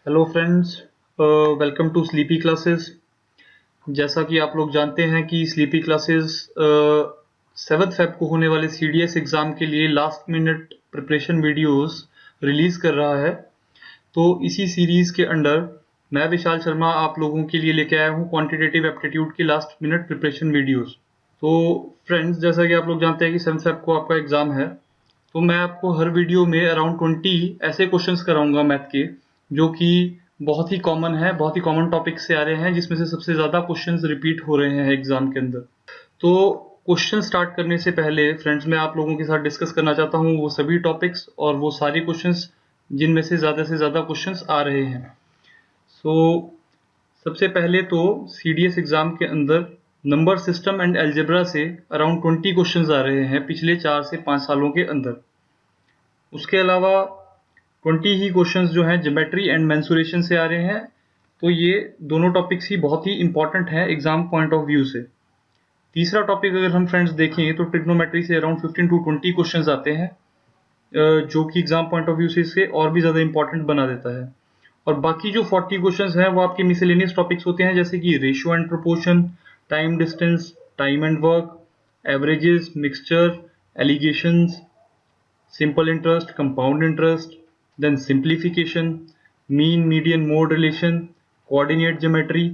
Hello friends, welcome to sleepy classes. जैसा कि आप लोग जानते हैं कि स्लीपी क्लासेस 7 फेब को होने वाले सीडीएस एग्ज़ाम के लिए last minute preparation videos release कर रहा है। तो इसी सीरीज़ के अंडर मैं विशाल शर्मा आप लोगों के लिए लेके आया हूँ क्वांटिटेटिव एप्टीट्यूड की लास्ट मिनट प्रिपरेशन वीडियोस। तो फ्रेंड्स, जैसा कि आप लोग जानते हैं कि 7 फेब को आपका एग्ज़ाम है, तो मैं आपको हर वीडियो में अराउंड 20 ऐसे क्वेश्चंस कराऊंगा मैथ के, जो कि बहुत ही कॉमन है, बहुत ही कॉमन टॉपिक से आ रहे हैं, जिसमें से सबसे ज़्यादा क्वेश्चंस रिपीट हो रहे हैं एग्जाम के अंदर। तो क्वेश्चन स्टार्ट करने से पहले फ्रेंड्स, मैं आप लोगों के साथ डिस्कस करना चाहता हूँ वो सभी टॉपिक्स और वो सारे क्वेश्चंस जिनमें से ज़्यादा क्वेश्चंस आ रहे हैं। सो सबसे पहले तो सीडीएस एग्जाम के अंदर नंबर सिस्टम एंड अलजेब्रा से अराउंड 20 क्वेश्चंस आ रहे हैं पिछले 4 से 5 सालों के अंदर। उसके अलावा 20 ही क्वेश्चंस जो हैं ज्योमेट्री एंड मेंसुरेशन से आ रहे हैं। तो ये दोनों टॉपिक्स ही बहुत ही इंपॉर्टेंट हैं एग्जाम पॉइंट ऑफ व्यू से। तीसरा टॉपिक अगर हम फ्रेंड्स देखें तो ट्रिग्नोमेट्री से अराउंड 15 टू 20 क्वेश्चंस आते हैं, जो कि एग्जाम पॉइंट ऑफ व्यू से इसे और भी ज़्यादा इंपॉर्टेंट बना देता है। और बाकी जो 40 क्वेश्चंस हैं वो आपके मिसलेनियस टॉपिक्स होते हैं, जैसे कि ratio and proportion, time distance, time and work, averages, mixture, allegations, simple interest, compound interest, then simplification, mean median mode relation, coordinate geometry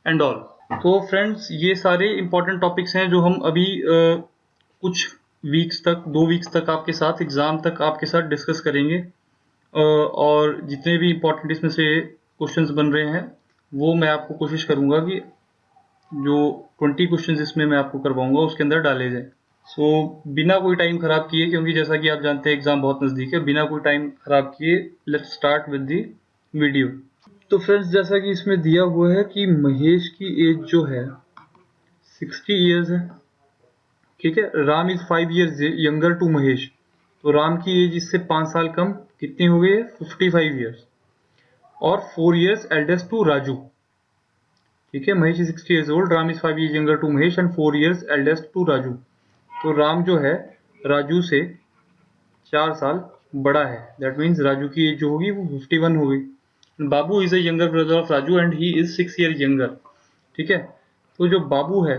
and all। तो फ्रेंड्स, ये सारे इंपॉर्टेंट टॉपिक्स हैं जो हम अभी कुछ वीक्स तक, 2 वीक्स तक आपके साथ, एग्जाम तक आपके साथ डिस्कस करेंगे। और जितने भी इंपॉर्टेंट इसमें से क्वेश्चंस बन रहे हैं वो मैं आपको कोशिश करूंगा कि जो 20 क्वेश्चंस इसमें मैं आपको करवाऊंगा उसके अंदर डाले जाए। सो बिना कोई टाइम खराब किए, क्योंकि जैसा कि आप जानते हैं एग्जाम बहुत नज़दीक है, बिना कोई टाइम खराब किए let's start with the video. तो फ्रेंड्स, जैसा कि इसमें दिया हुआ है कि महेश की एज जो है 60 ईयर्स है, ठीक है। Ram is 5 years younger to Mahesh. तो राम की एज इससे 5 साल कम कितनी हो गई है? 55 ईयर्स। और 4 ईयर्स एल्डेस्ट टू राजू, ठीक है। Mahesh is 60 years old, Ram is 5 years younger to Mahesh and 4 years eldest to Raju. तो राम जो है राजू से 4 साल बड़ा है। दैट मीन्स राजू की एज जो होगी वो 51 हो गई। Babu is a younger brother of Raju and he is 6 year younger, ठीक है। तो जो बाबू है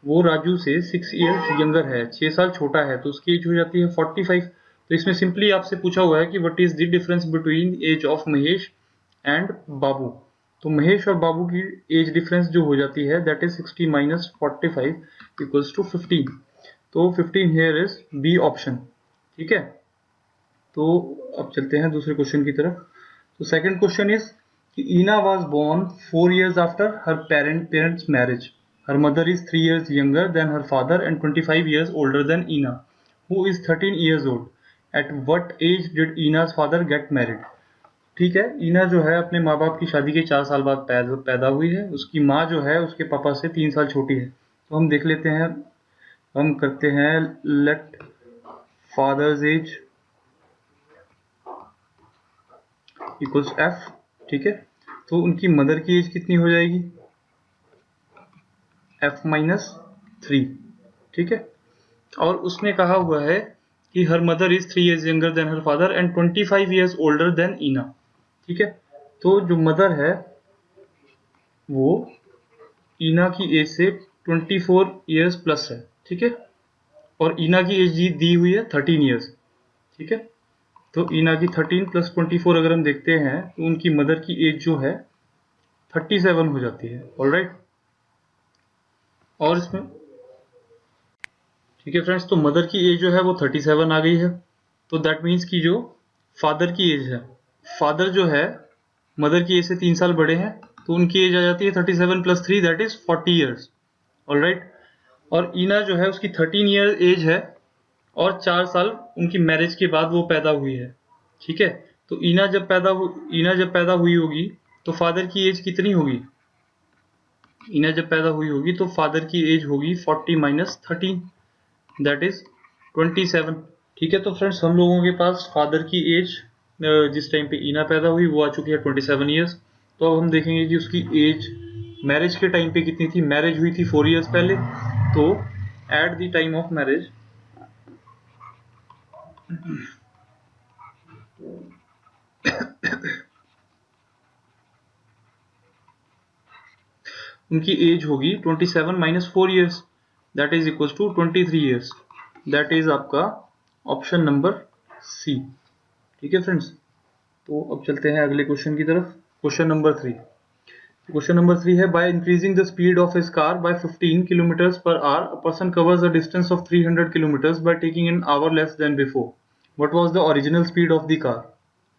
वो राजू से 6 ईयर्स यंगर है, 6 साल छोटा है, तो उसकी एज हो जाती है 45। तो इसमें सिंपली आपसे पूछा हुआ है कि what is the difference between age of Mahesh and Babu. तो महेश और बाबू की एज डिफरेंस जो हो जाती है that is 60 minus 45 equals to 15। तो 15 हेयर इज बी ऑप्शन, ठीक है। तो अब चलते हैं दूसरे क्वेश्चन की तरफ। तो सेकंड क्वेश्चन इज कि Ina was born 4 years after her parents marriage. Her mother is 3 years younger than her father and 25 years older than Ina, who is 13 years old. At what age did Ina's father get married. ठीक है, ईना जो है अपने माँ बाप की शादी के 4 साल बाद पैदा हुई है। उसकी माँ जो है उसके पापा से 3 साल छोटी है। तो हम देख लेते हैं, हम करते हैं let father's age equals F, ठीक है। तो उनकी मदर की एज कितनी हो जाएगी? एफ माइनस 3, ठीक है। और उसने कहा हुआ है कि her mother is 3 years younger than her father and 25 years older than Ina, ठीक है। तो जो मदर है वो ईना की एज से 24 इयर्स प्लस है, ठीक है। और ईना की एज दी हुई है 13 इयर्स, ठीक है। तो ईना की 13 प्लस 24 अगर हम देखते हैं तो उनकी मदर की एज जो है 37 हो जाती है। ऑलराइट, और इसमें ठीक है फ्रेंड्स, तो मदर की एज जो है वो 37 आ गई है। तो दैट मीन्स कि जो फादर की एज है, फादर जो है मदर की एज से 3 साल बड़े हैं, तो उनकी एज आ जाती है 37 plus 3 that is 40 years. Alright, और ईना जो है उसकी 13 ईयर एज है और 4 साल उनकी मैरिज के बाद वो पैदा हुई है, ठीक है। तो ईना जब पैदा हुई होगी तो फादर की एज कितनी होगी? ईना जब पैदा हुई होगी तो फादर की एज होगी 40 माइनस 13 दैट इज 27, ठीक है। तो फ्रेंड्स, हम लोगों के पास फादर की एज जिस टाइम पे ईना पैदा हुई वो आ चुकी है 27 ईयर्स। तो अब हम देखेंगे कि उसकी एज मैरिज के टाइम पे कितनी थी। मैरिज हुई थी 4 ईयर्स पहले, तो at the time of marriage उनकी एज होगी 27 minus 4 years, that is equal to 23 years. That is आपका ऑप्शन नंबर सी। ठीक है फ्रेंड्स, तो अब चलते हैं अगले क्वेश्चन की तरफ। Question number 3। क्वेश्चन नंबर 3 है, by increasing the speed of his car by 15 kilometres per hour, a person covers a distance of 300 kilometres by taking an hour less than before. What was the original speed of the car?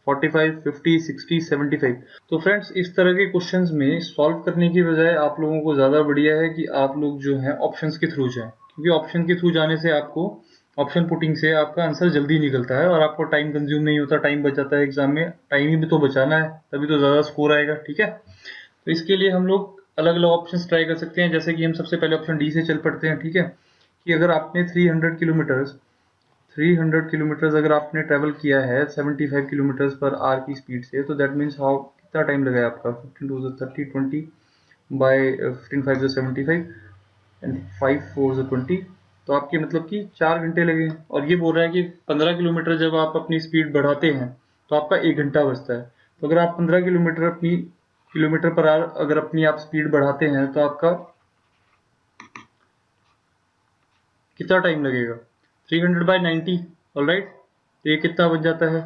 45, 50, 60, 75। तो friends, इस तरह के questions में solve करने की बजाय आप लोगों को ज़्यादा बढ़िया है कि आप लोग जो है ऑप्शंस के थ्रू जाएं, क्योंकि ऑप्शन के थ्रू जाने से आपको ऑप्शन पुटिंग से आपका आंसर जल्दी निकलता है और आपको टाइम कंज्यूम नहीं होता, टाइम बच जाता है। एग्जाम में टाइम ही भी तो बचाना है, तभी तो ज़्यादा स्कोर आएगा। ठीक है, तो इसके लिए हम लोग अलग अलग ऑप्शंस ट्राई कर सकते हैं। जैसे कि हम सबसे पहले ऑप्शन डी से चल पड़ते हैं। ठीक है, कि अगर आपने 300 किलोमीटर्स अगर आपने ट्रेवल किया है 75 किलोमीटर्स पर आवर की स्पीड से, तो दैट मीन्स हाउ कितना टाइम लगेगा आपका? 15 2 30, 20 बाय 15 5 75 एंड 5 4 20, तो आपके मतलब कि 4 घंटे लगे। और ये बोल रहा है कि 15 किलोमीटर जब आप अपनी स्पीड बढ़ाते हैं तो आपका 1 घंटा बचता है। तो अगर आप 15 किलोमीटर पर आवर अगर अपनी आप स्पीड बढ़ाते हैं तो आपका कितना टाइम लगेगा? 300/90। ऑलराइट, तो ये कितना बच जाता है?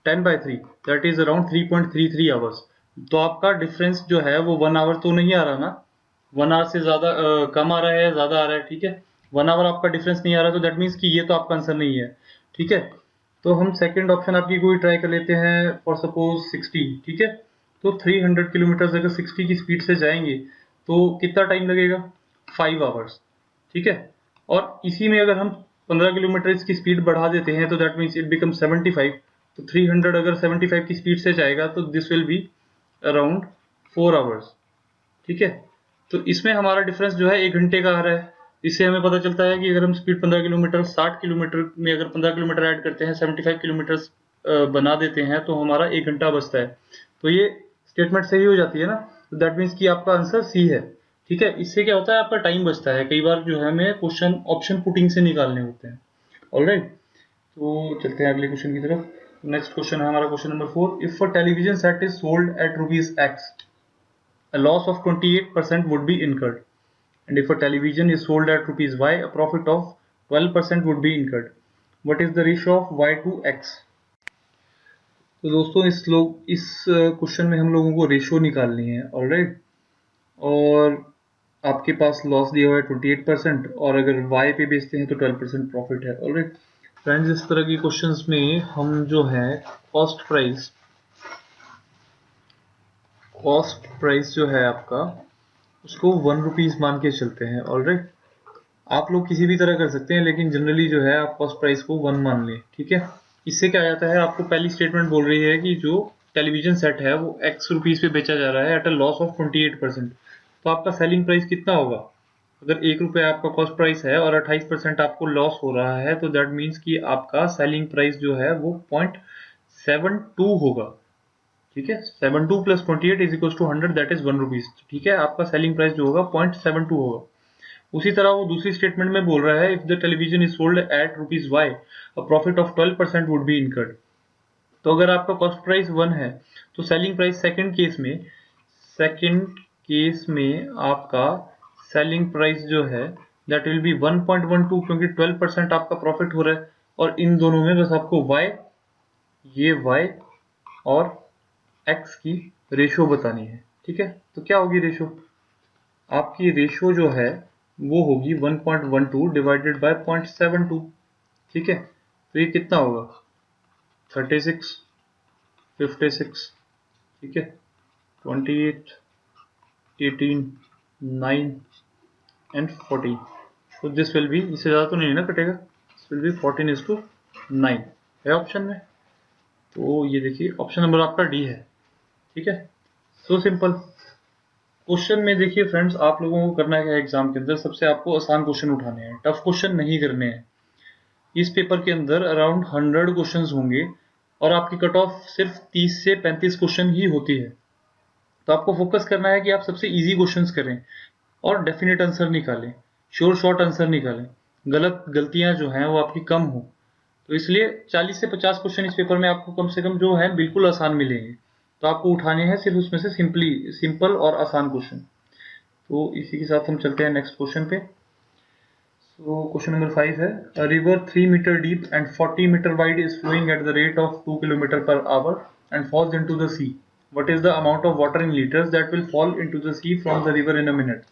10/3, दैट इज अराउंड 3.33 आवर्स। तो आपका डिफरेंस जो है वो 1 आवर तो नहीं आ रहा ना, 1 आवर से ज्यादा कम आ रहा है या ज्यादा आ रहा है? ठीक है, 1 आवर आपका डिफरेंस नहीं आ रहा, तो दैट मीन्स कि ये तो आपका आंसर नहीं है। ठीक है, तो हम सेकंड ऑप्शन आपकी कोई ट्राई कर लेते हैं, फॉर सपोज 60। ठीक है, तो 300 किलोमीटर अगर 60 की स्पीड से जाएंगे तो कितना टाइम लगेगा? 5 आवर्स। ठीक है, और इसी में अगर हम 15 किलोमीटर इसकी स्पीड बढ़ा देते हैं तो दैट मीन्स इट बिकम 75। तो 300 अगर 75 की स्पीड से जाएगा तो this will be around 4 hours. ठीक है, तो इसमें हमारा डिफरेंस जो है 1 घंटे का आ रहा है। इससे हमें पता चलता है कि अगर हम स्पीड 15 किलोमीटर 60 किलोमीटर में अगर 15 किलोमीटर ऐड करते हैं, 75 किलोमीटर बना देते हैं, तो हमारा 1 घंटा बचता है। तो ये स्टेटमेंट सही हो जाती है ना, तो दैट मीन्स कि आपका आंसर सी है। ठीक है, इससे क्या होता है, आपका टाइम बचता है। कई बार जो है हमें क्वेश्चन ऑप्शन पुटिंग से निकालने होते हैं। ऑलराइट, तो चलते हैं अगले क्वेश्चन की तरफ। नेक्स्ट क्वेश्चन है हमारा question number 4। If a television set is sold at rupees x, a loss of 28% would be incurred, and if a television is sold at rupees y, a profit of 12% would be incurred. What is the ratio of y to x? तो दोस्तों, इस question में हम लोगों को ratio निकालनी है। Alright, और आपके पास लॉस दिया हुआ है 28% और अगर y पे बेचते हैं तो 12% प्रॉफिट है। ऑलराइट फ्रेंड्स, इस तरह की क्वेश्चंस में हम जो है कॉस्ट प्राइस जो है आपका उसको 1 रुपीज मान के चलते हैं। ऑलराइट, आप लोग किसी भी तरह कर सकते हैं, लेकिन जनरली जो है आप कॉस्ट प्राइस को 1 मान लें। ठीक है, इससे क्या आता है, आपको पहली स्टेटमेंट बोल रही है कि जो टेलीविजन सेट है वो x रुपीज पे बेचा जा रहा है एट अ लॉस ऑफ 28%। तो आपका सेलिंग प्राइस कितना होगा? अगर 1 रुपया आपका कॉस्ट प्राइस है और 28% आपको लॉस हो रहा है, तो दैट मीन्स कि आपका सेलिंग प्राइस जो है वो 0.72 होगा। ठीक है, 72 plus 28 is equal to 100, that is 1 rupees. ठीक है, आपका सेलिंग प्राइस जो होगा 0.72 होगा। उसी तरह वो दूसरी स्टेटमेंट में बोल रहा है, if the television is sold at rupees Y, a profit of 12% would be incurred. तो अगर आपका कॉस्ट प्राइस 1 है तो सेलिंग प्राइस सेकंड केस में आपका सेलिंग प्राइस जो है दैट विल बी 1.12, क्योंकि 12% आपका प्रॉफिट हो रहा है। और इन दोनों में बस आपको ये y और x की रेशो बतानी है। ठीक है, तो क्या होगी रेशो? आपकी रेशो जो है वो होगी 1.12 डिवाइडेड बाय 0.72। ठीक है, तो ये कितना होगा? 36, 56, ठीक है, 28, 18, 9 एंड 14। तो दिस विल बी, इससे ज़्यादा तो नहीं ना कटेगा, दिस विल बी 14:9 है ऑप्शन में। तो ये देखिए ऑप्शन नंबर आपका डी है। ठीक है, सो सिंपल। क्वेश्चन में देखिए फ्रेंड्स, आप लोगों को करना है एग्जाम के अंदर, सबसे आपको आसान क्वेश्चन उठाने हैं, टफ क्वेश्चन नहीं करने हैं। इस पेपर के अंदर अराउंड 100 क्वेश्चंस होंगे और आपकी कट ऑफ सिर्फ 30 से 35 क्वेश्चन ही होती है। तो आपको फोकस करना है कि आप सबसे इजी क्वेश्चंस करें और डेफिनेट आंसर निकालें, श्योर शॉर्ट आंसर निकालें, गलतियां जो हैं वो आपकी कम हो। तो इसलिए 40 से 50 क्वेश्चन इस पेपर में आपको कम से कम जो है बिल्कुल आसान मिलेंगे। तो आपको उठाने हैं सिर्फ उसमें से सिंपल और आसान क्वेश्चन। तो इसी के साथ हम चलते हैं नेक्स्ट क्वेश्चन पे। So question number 5 है a river 3 meter deep and 40 meter wide is flowing at the rate of 2 kilometer per hour and falls into the sea. What is the amount of water in liters that will fall into the sea from the river in a minute?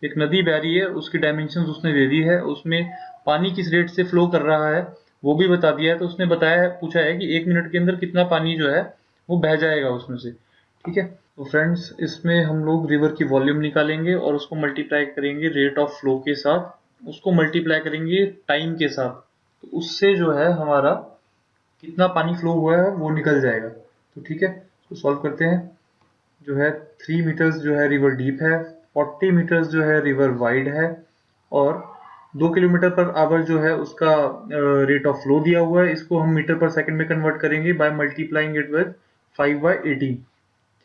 एक नदी बह रही है, उसकी dimensions उसने दे दी है, उसमें पानी किस रेट से फ्लो कर रहा है वो भी बता दिया है। तो उसने बताया है, पूछा है कि 1 मिनट के अंदर कितना पानी जो है वो बह जाएगा उसमें से। ठीक है, तो फ्रेंड्स इसमें हम लोग रिवर की वॉल्यूम निकालेंगे और उसको मल्टीप्लाई करेंगे रेट ऑफ फ्लो के साथ, उसको मल्टीप्लाई करेंगे टाइम के साथ, तो उससे जो है हमारा कितना पानी फ्लो हुआ है वो निकल जाएगा। तो ठीक है, तो सॉल्व करते हैं। जो है 3 मीटर्स जो है रिवर डीप है, 40 मीटर्स जो है रिवर वाइड है, और 2 किलोमीटर पर आवर जो है उसका रेट ऑफ फ्लो दिया हुआ है। इसको हम मीटर पर सेकंड में कन्वर्ट करेंगे बाय मल्टीप्लाइंग इट विद 5/18।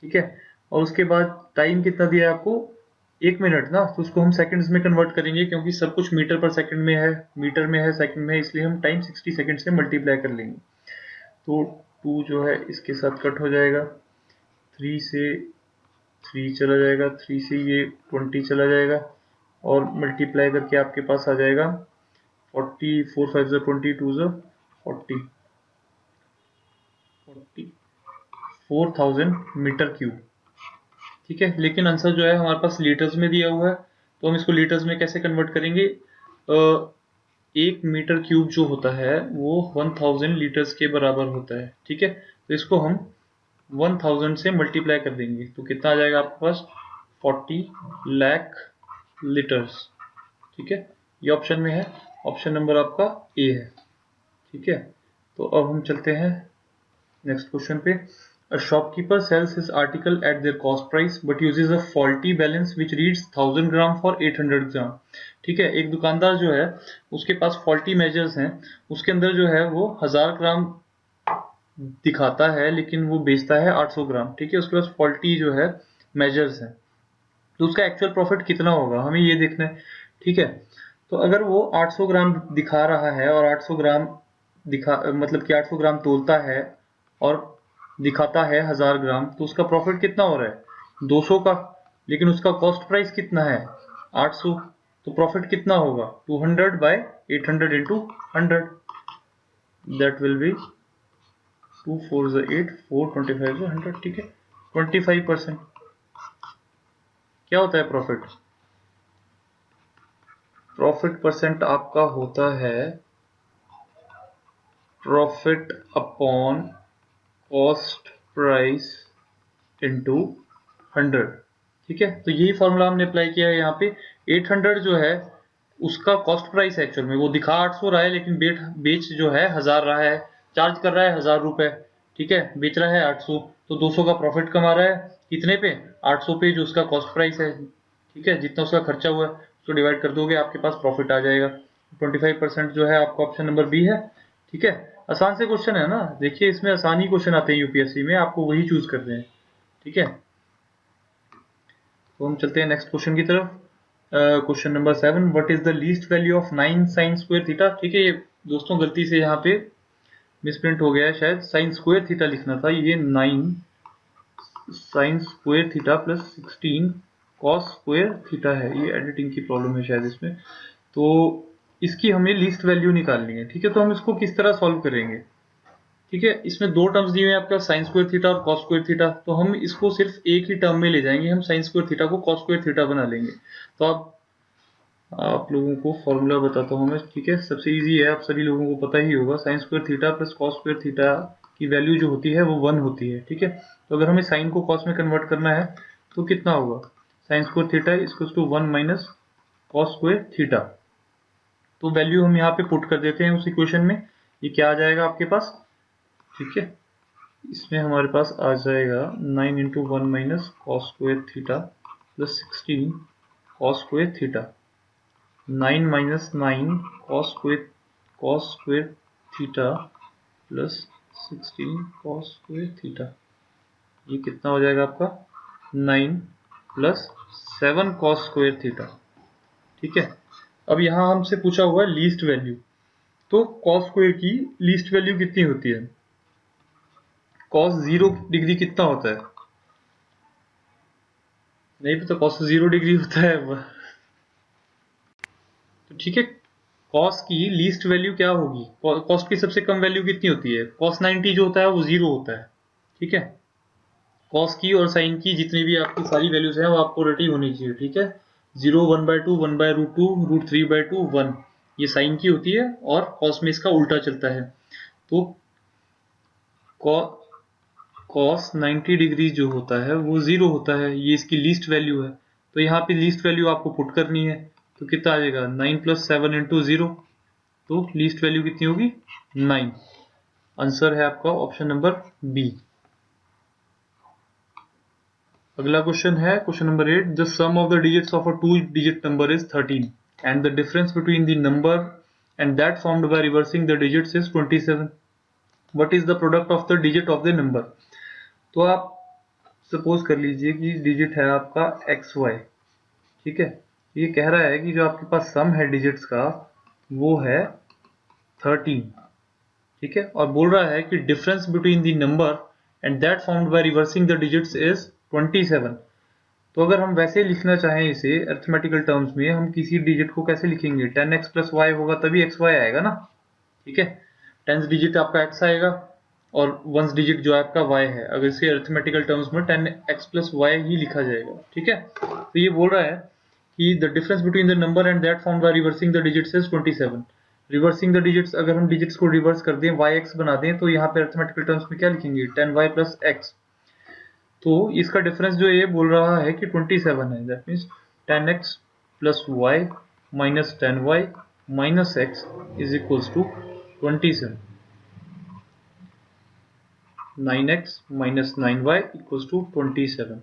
ठीक है, और उसके बाद टाइम कितना दिया है आपको, 1 मिनट ना, तो उसको हम सेकंड्स में कन्वर्ट करेंगे क्योंकि सब कुछ मीटर पर सेकंड में है, मीटर में है, सेकंड में है, इसलिए हम टाइम 60 सेकंड से मल्टीप्लाई कर लेंगे। तो 2 जो है इसके साथ कट हो जाएगा, 3 से 3 चला जाएगा, 3 से ये 20 चला जाएगा, और मल्टीप्लाई करके आपके पास आ जाएगा 40, 4 5 20, 2 40, 4000 मीटर क्यूब। ठीक है, लेकिन आंसर जो है हमारे पास लीटर्स में दिया हुआ है, तो हम इसको लीटर्स में कैसे कन्वर्ट करेंगे। 1 मीटर क्यूब जो होता है वो 1000 लीटर्स के बराबर होता है। ठीक है, तो इसको हम 1000 से मल्टीप्लाई कर देंगे, तो कितना आ जाएगा आपके पास, 40 लाख लीटर्स। ठीक है, ये ऑप्शन में है, ऑप्शन नंबर आपका ए है। ठीक है, तो अब हम चलते हैं नेक्स्ट क्वेश्चन पे। A shopkeeper sells his article at their cost price but uses a faulty balance which reads 1000 gram for 800 ग्राम। ठीक है, एक दुकानदार जो है उसके पास फॉल्टी मेजर्स हैं, उसके अंदर जो है वो 1000 ग्राम दिखाता है लेकिन वो बेचता है 800 ग्राम। ठीक है, उसके पास फॉल्टी जो है मेजर्स हैं, तो उसका एक्चुअल प्रॉफिट कितना होगा हमें ये देखना है। ठीक है, तो अगर वो 800 ग्राम दिखा रहा है और 800 ग्राम मतलब कि 800 ग्राम तोलता है और दिखाता है 1000 ग्राम, तो उसका प्रॉफिट कितना हो रहा है, 200 का। लेकिन उसका कॉस्ट प्राइस कितना है, 800, तो प्रॉफिट कितना होगा, 200/800 इंटू 100, दैट विल बी 2 4 8, 4 25 100। ठीक है, 25%। क्या होता है प्रॉफिट, प्रॉफिट परसेंट आपका होता है profit upon cost price into 100। ठीक है, तो यही फॉर्मूला हमने अप्लाई किया है यहाँ पे। 800 जो है उसका कॉस्ट प्राइस है, एक्चुअल में वो दिखा 800 रहा है लेकिन बेच जो है 1000 रहा है, चार्ज कर रहा है 1000 रुपए। ठीक है, बेच रहा है 800, तो 200 का प्रॉफिट कमा रहा है कितने पे, 800 पे, जो उसका कॉस्ट प्राइस है। ठीक है, जितना उसका खर्चा हुआ है उसको डिवाइड कर दोगे, आपके पास प्रॉफिट आ जाएगा। 25% जो है आपका ऑप्शन नंबर बी है। ठीक है, आसान से क्वेश्चन है ना, देखिए इसमें आसानी क्वेश्चन आते हैं यूपीएससी में, आपको वही चूज करने हैं। ठीक है, तो हम चलते हैं नेक्स्ट क्वेश्चन की तरफ। Question number 7, what is the least value of 9 sign square theta. ठीक है, ये दोस्तों गलती से यहाँ पे मिसप्रिंट हो गया है, शायद साइन स्क्वायर थीटा लिखना था, ये 9 sign square theta plus 16 cos square theta है, ये एडिटिंग की प्रॉब्लम है शायद इसमें। तो इसकी हमें लीस्ट वैल्यू निकालनी है। ठीक है, तो हम इसको किस तरह सॉल्व करेंगे। ठीक है, इसमें दो टर्म्स दिए हुए हैं आपका, साइन स्क्वायर थीटा और कॉस स्क्वायर थीटा, तो हम इसको सिर्फ एक ही टर्म में ले जाएंगे, हम साइन स्क्वायर थीटा को कॉस स्क्वायर थीटा बना लेंगे। तो आप लोगों को फॉर्मूला बताता हूँ मैं। ठीक है, सबसे इजी है, आप सभी लोगों को पता ही होगा, sine square theta plus cos square theta की वैल्यू जो होती है वो 1 होती है। ठीक है, तो अगर हमें साइन को कॉस में कन्वर्ट करना है तो कितना होगा, sine square theta equals to 1 minus cos square theta. तो वैल्यू हम यहाँ पे पुट कर देते हैं उस इक्वेशन में, ये क्या आ जाएगा आपके पास। ठीक है, इसमें हमारे पास आ जाएगा 9 into 1 minus cos square theta plus 16 cos square theta, 9 minus 9 cos square theta plus 16 cos square theta, ये कितना हो जाएगा आपका 9 प्लस 7 कॉस स्क्वायर थीटा। ठीक है, अब यहाँ हमसे पूछा हुआ है लीस्ट वैल्यू, तो कॉस स्क्वायर की लीस्ट वैल्यू कितनी होती है, cos 0 डिग्री कितना होता है? नहीं पता, cos 0 डिग्री होता है। तो ठीक है, cos की लीस्ट वैल्यू क्या होगी? cos की सबसे कम वैल्यू कितनी होती है? cos 90 जो होता है वो 0 होता है। ठीक है, cos की और sin की जितनी भी आपकी सारी वैल्यूज हैं वो आपको रटी होनी चाहिए। ठीक है, 0, 1/2, 1/√2, √3/2, 1, ये sin की होती है और cos में इसका उल्टा चलता है। तो cos 90 डिग्री जो होता है वो 0 होता है, ये इसकी लीस्ट वैल्यू है। तो यहाँ पे लीस्ट वैल्यू आपको पुट करनी है, तो कितना आ जाएगा? 9 + 7 × 0, तो लीस्ट वैल्यू कितनी होगी? 9। आंसर है आपका ऑप्शन नंबर बी। अगला क्वेश्चन है question number 8। The sum of the digits of a 2-digit number is 13 and the difference between the number and that formed by reversing the digits is 27। What is the product of the digit of the number? तो आप suppose कर लीजिए कि digit है आपका XY। ठीक है, ये कह रहा है कि जो आपके पास सम है डिजिट्स का वो है 13। ठीक है, और बोल रहा है कि difference between the number and that formed by reversing the digits is 27। तो अगर हम वैसे लिखना चाहें इसे अरिथमेटिकल टर्म्स में, हम किसी डिजिट को कैसे लिखेंगे? 10x + y होगा तभी xy आएगा ना। ठीक है, 10th डिजिट आपका x आएगा और 1st डिजिट जो आपका y है। अगर इसे अरिथमेटिकल टर्म्स में 10x + y ही लिखा जाएगा। ठीक है, तो ये बोल रहा है कि the difference between the number and that formed by reversing the digits is 27। Reversing the digits, अगर हम डिजिट्स को रिवर्स कर दें, yx बना दें, तो यहाँ पे अरिथमेटिकल टर्म्स में क्या लिखेंगे? 10y + x। तो इसका डिफरेंस जो ये बोल रहा है कि 27 है, that means 10x + y - 10y - x is equals to 27। 9x - 9y equals to 27।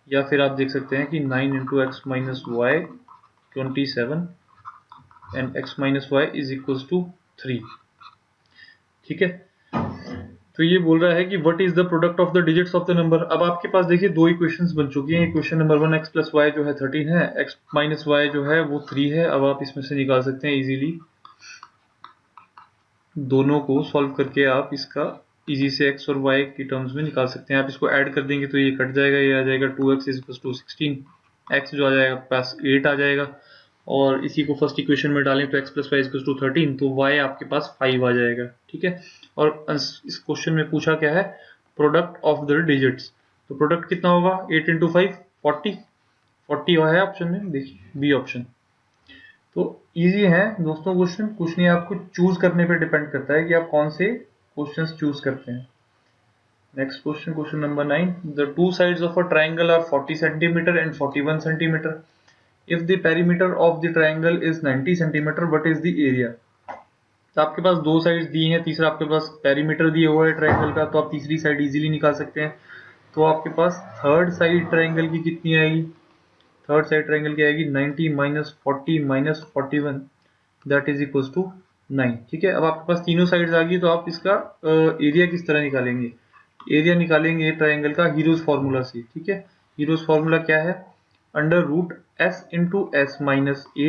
या फिर आप देख सकते हैं कि 9 × x - y 27 and x - y is equals to 3। ठीक है, तो ये बोल रहा है कि what is the product of the digits of the number. अब आपके पास देखिए दो इक्वेशंस बन चुकी हैं। इक्वेशन नंबर 1 x + y जो है 13 है, x - y जो है वो 3 है। अब आप इसमें से निकाल सकते हैं इजीली, दोनों को सॉल्व करके आप इसका इजी से x और y की टर्म्स में निकाल सकते हैं। आप इसको ऐड कर देंगे तो ये कट जाएगा, ये आ जाएगा 2x = 16, x जो आ जाएगा पास 8 आ जाएगा, और इसी को फर्स्ट इक्वेशन में डालें तो x + y = 13, तो y आपके पास 5 आ जाएगा। ठीक है, और इस क्वेश्चन में पूछा क्या है? Product of the digits. तो प्रोडक्ट कितना होगा? 8 × 5 40 है ऑप्शन में, देखिए बी ऑप्शन। तो इजी है दोस्तों क्वेश्चन, कुछ नहीं, आपको चूज करने पे डिपेंड करता है कि आप कौन से क्वेश्चंस चूज करते हैं। Next question, question number 9। The two sides of a triangle are 40 cm and 41 cm. If the perimeter of the triangle is 90 cm, what is the area? तो आपके पास दो साइड्स दी हैं, तीसरा आपके पास पेरीमीटर दिया हुआ है ट्राइंगल का, तो आप तीसरी साइड इजीली निकाल सकते हैं। तो आपके पास थर्ड साइड ट्राइंगल की कितनी आएगी? थर्ड साइड ट्राइंगल की आएगी 90 - 40 - 41, दैट इज इक्वल्स टू 9। ठीक है, अब आपके पास तीनों साइड्स आ गई, तो आप इसका एरिया किस तरह निकालेंगे? एरिया निकालेंगे ट्राइंगल का हीरोज फार्मूला से। ठीक है, हीरोज फार्मूला क्या है? √s × s - a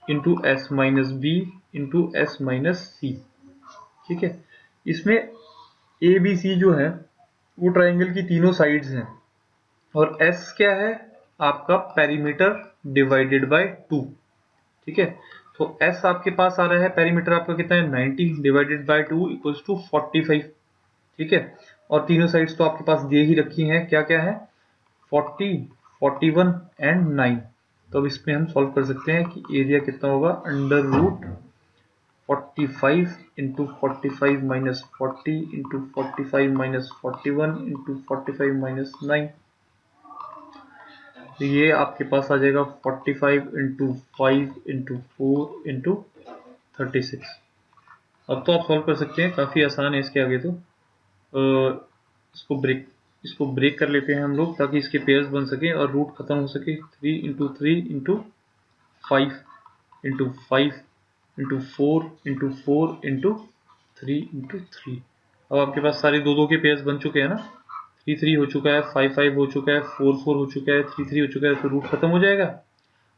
× s - b × s - c। ठीक है, इसमें ए बी सी जो है वो ट्राइंगल की तीनों साइड्स हैं, और s क्या है? आपका पेरीमीटर डिवाइडेड बाय 2। ठीक है, तो s आपके पास आ रहा है, पेरीमीटर आपका कितना है? 90 डिवाइडेड बाय 2 इक्वल्स टू 45। ठीक है, और तीनों साइड्स तो आपके पास दे ही रखी हैं, क्या क्या है? 40, 41 एंड 9। तो अब इसमें हम सॉल्व कर सकते हैं कि एरिया कितना होगा? √45 × 45 - 40 × 45 - 41 × 45 - 9। तो ये आपके पास आ जाएगा 45 × 5 × 4 × 36। अब तो आप सॉल्व कर सकते हैं, काफ़ी आसान है इसके आगे। तो इसको ब्रेक कर लेते हैं हम लोग, ताकि इसके पेयर्स बन सके और रूट खत्म हो सके। 3 × 3 × 5 × 5 × 4 × 4 × 3 × 3। अब आपके पास सारे दो दो के पेयर्स बन चुके हैं ना। 3 3 हो चुका है, 5 5 हो चुका है, 4 4 हो चुका है, 3 3 हो चुका है, तो रूट खत्म हो जाएगा।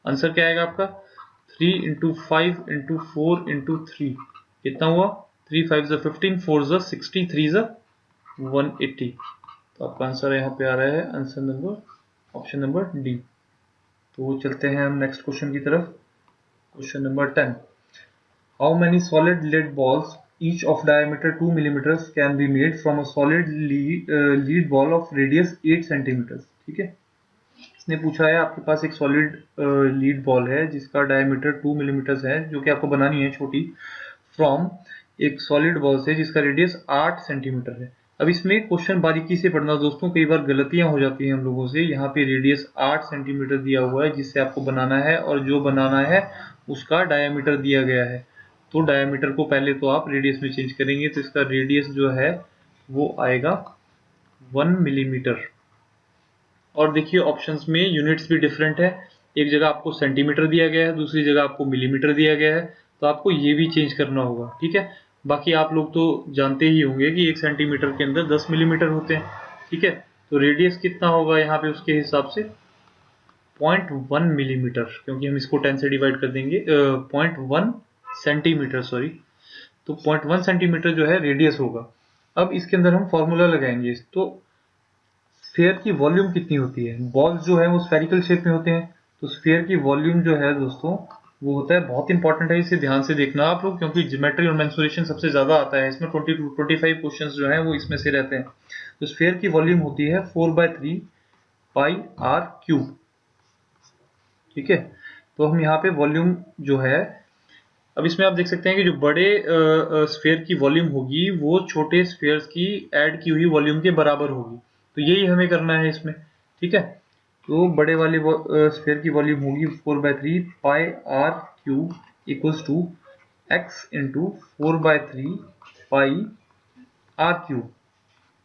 आंसर क्या आएगा आपका? 3 × 5 × 4 × 3 कितना हुआ? 3 5 15, 4 60, 3 180। तो आपका आंसर यहाँ पे आ रहा है answer number option number D. तो चलते हैं हम नेक्स्ट क्वेश्चन की तरफ। Question number 10, how many solid lead balls each of diameter 2 millimeters can be made from a solid lead ball of radius 8 centimeters। ठीक है, इसने पूछा है आपके पास एक सॉलिड लीड बॉल है जिसका डायमीटर 2 मिलीमीटर है, जो कि आपको बनानी है छोटी, फ्रॉम एक सॉलिड बॉल से जिसका रेडियस 8 सेंटीमीटर है। अब इसमें क्वेश्चन बारीकी से पढ़ना दोस्तों, कई बार गलतियां हो जाती हैं हम लोगों से। यहाँ पे रेडियस 8 सेंटीमीटर दिया हुआ है जिससे आपको बनाना है, और जो बनाना है उसका डायमीटर दिया गया है। तो डायमीटर को पहले तो आप रेडियस में चेंज करेंगे, तो इसका रेडियस जो है वो आएगा 1 मिलीमीटर। और देखिए ऑप्शंस में यूनिट्स भी डिफरेंट है, एक जगह आपको सेंटीमीटर दिया गया है, दूसरी जगह आपको मिलीमीटर दिया गया है, तो आपको ये भी चेंज करना होगा। ठीक है, बाकी आप लोग तो जानते ही होंगे कि 1 सेंटीमीटर के अंदर 10 मिलीमीटर होते हैं। ठीक है, तो रेडियस कितना होगा यहाँ पे उसके हिसाब से 0.1 मिलीमीटर, क्योंकि हम इसको 10 से डिवाइड कर देंगे, 0.1 सेंटीमीटर सॉरी, तो 0.1 सेंटीमीटर जो है रेडियस होगा। अब इसके अंदर हम फॉर्मूला लगाएंगे। तो स्फीयर की वॉल्यूम कितनी होती है, बॉल्स जो है वो स्फेरिकल शेप में होते हैं, तो स्फीयर की वॉल्यूम जो है दोस्तों वो होता है, बहुत इंपॉर्टेंट है, इसे ध्यान से देखना आप लोग, क्योंकि ज्योमेट्री और मेंसुरेशन सबसे ज्यादा आता है इसमें, 20 to 25 क्वेश्चन जो है वो इसमें से रहते हैं। तो स्फीयर की वॉल्यूम होती है 4/3 पाई आर क्यूब। ठीक है, तो हम यहाँ पे वॉल्यूम जो है, अब इसमें आप देख सकते हैं कि जो बड़े स्फीयर की वॉल्यूम होगी वो छोटे स्फीयर्स की ऐड की हुई वॉल्यूम के बराबर होगी। तो यही हमें करना है इसमें। ठीक है, तो बड़े वाले स्फीयर की वॉल्यूम होगी 4/3 pi r cube equals to x into 4/3 pi r cube,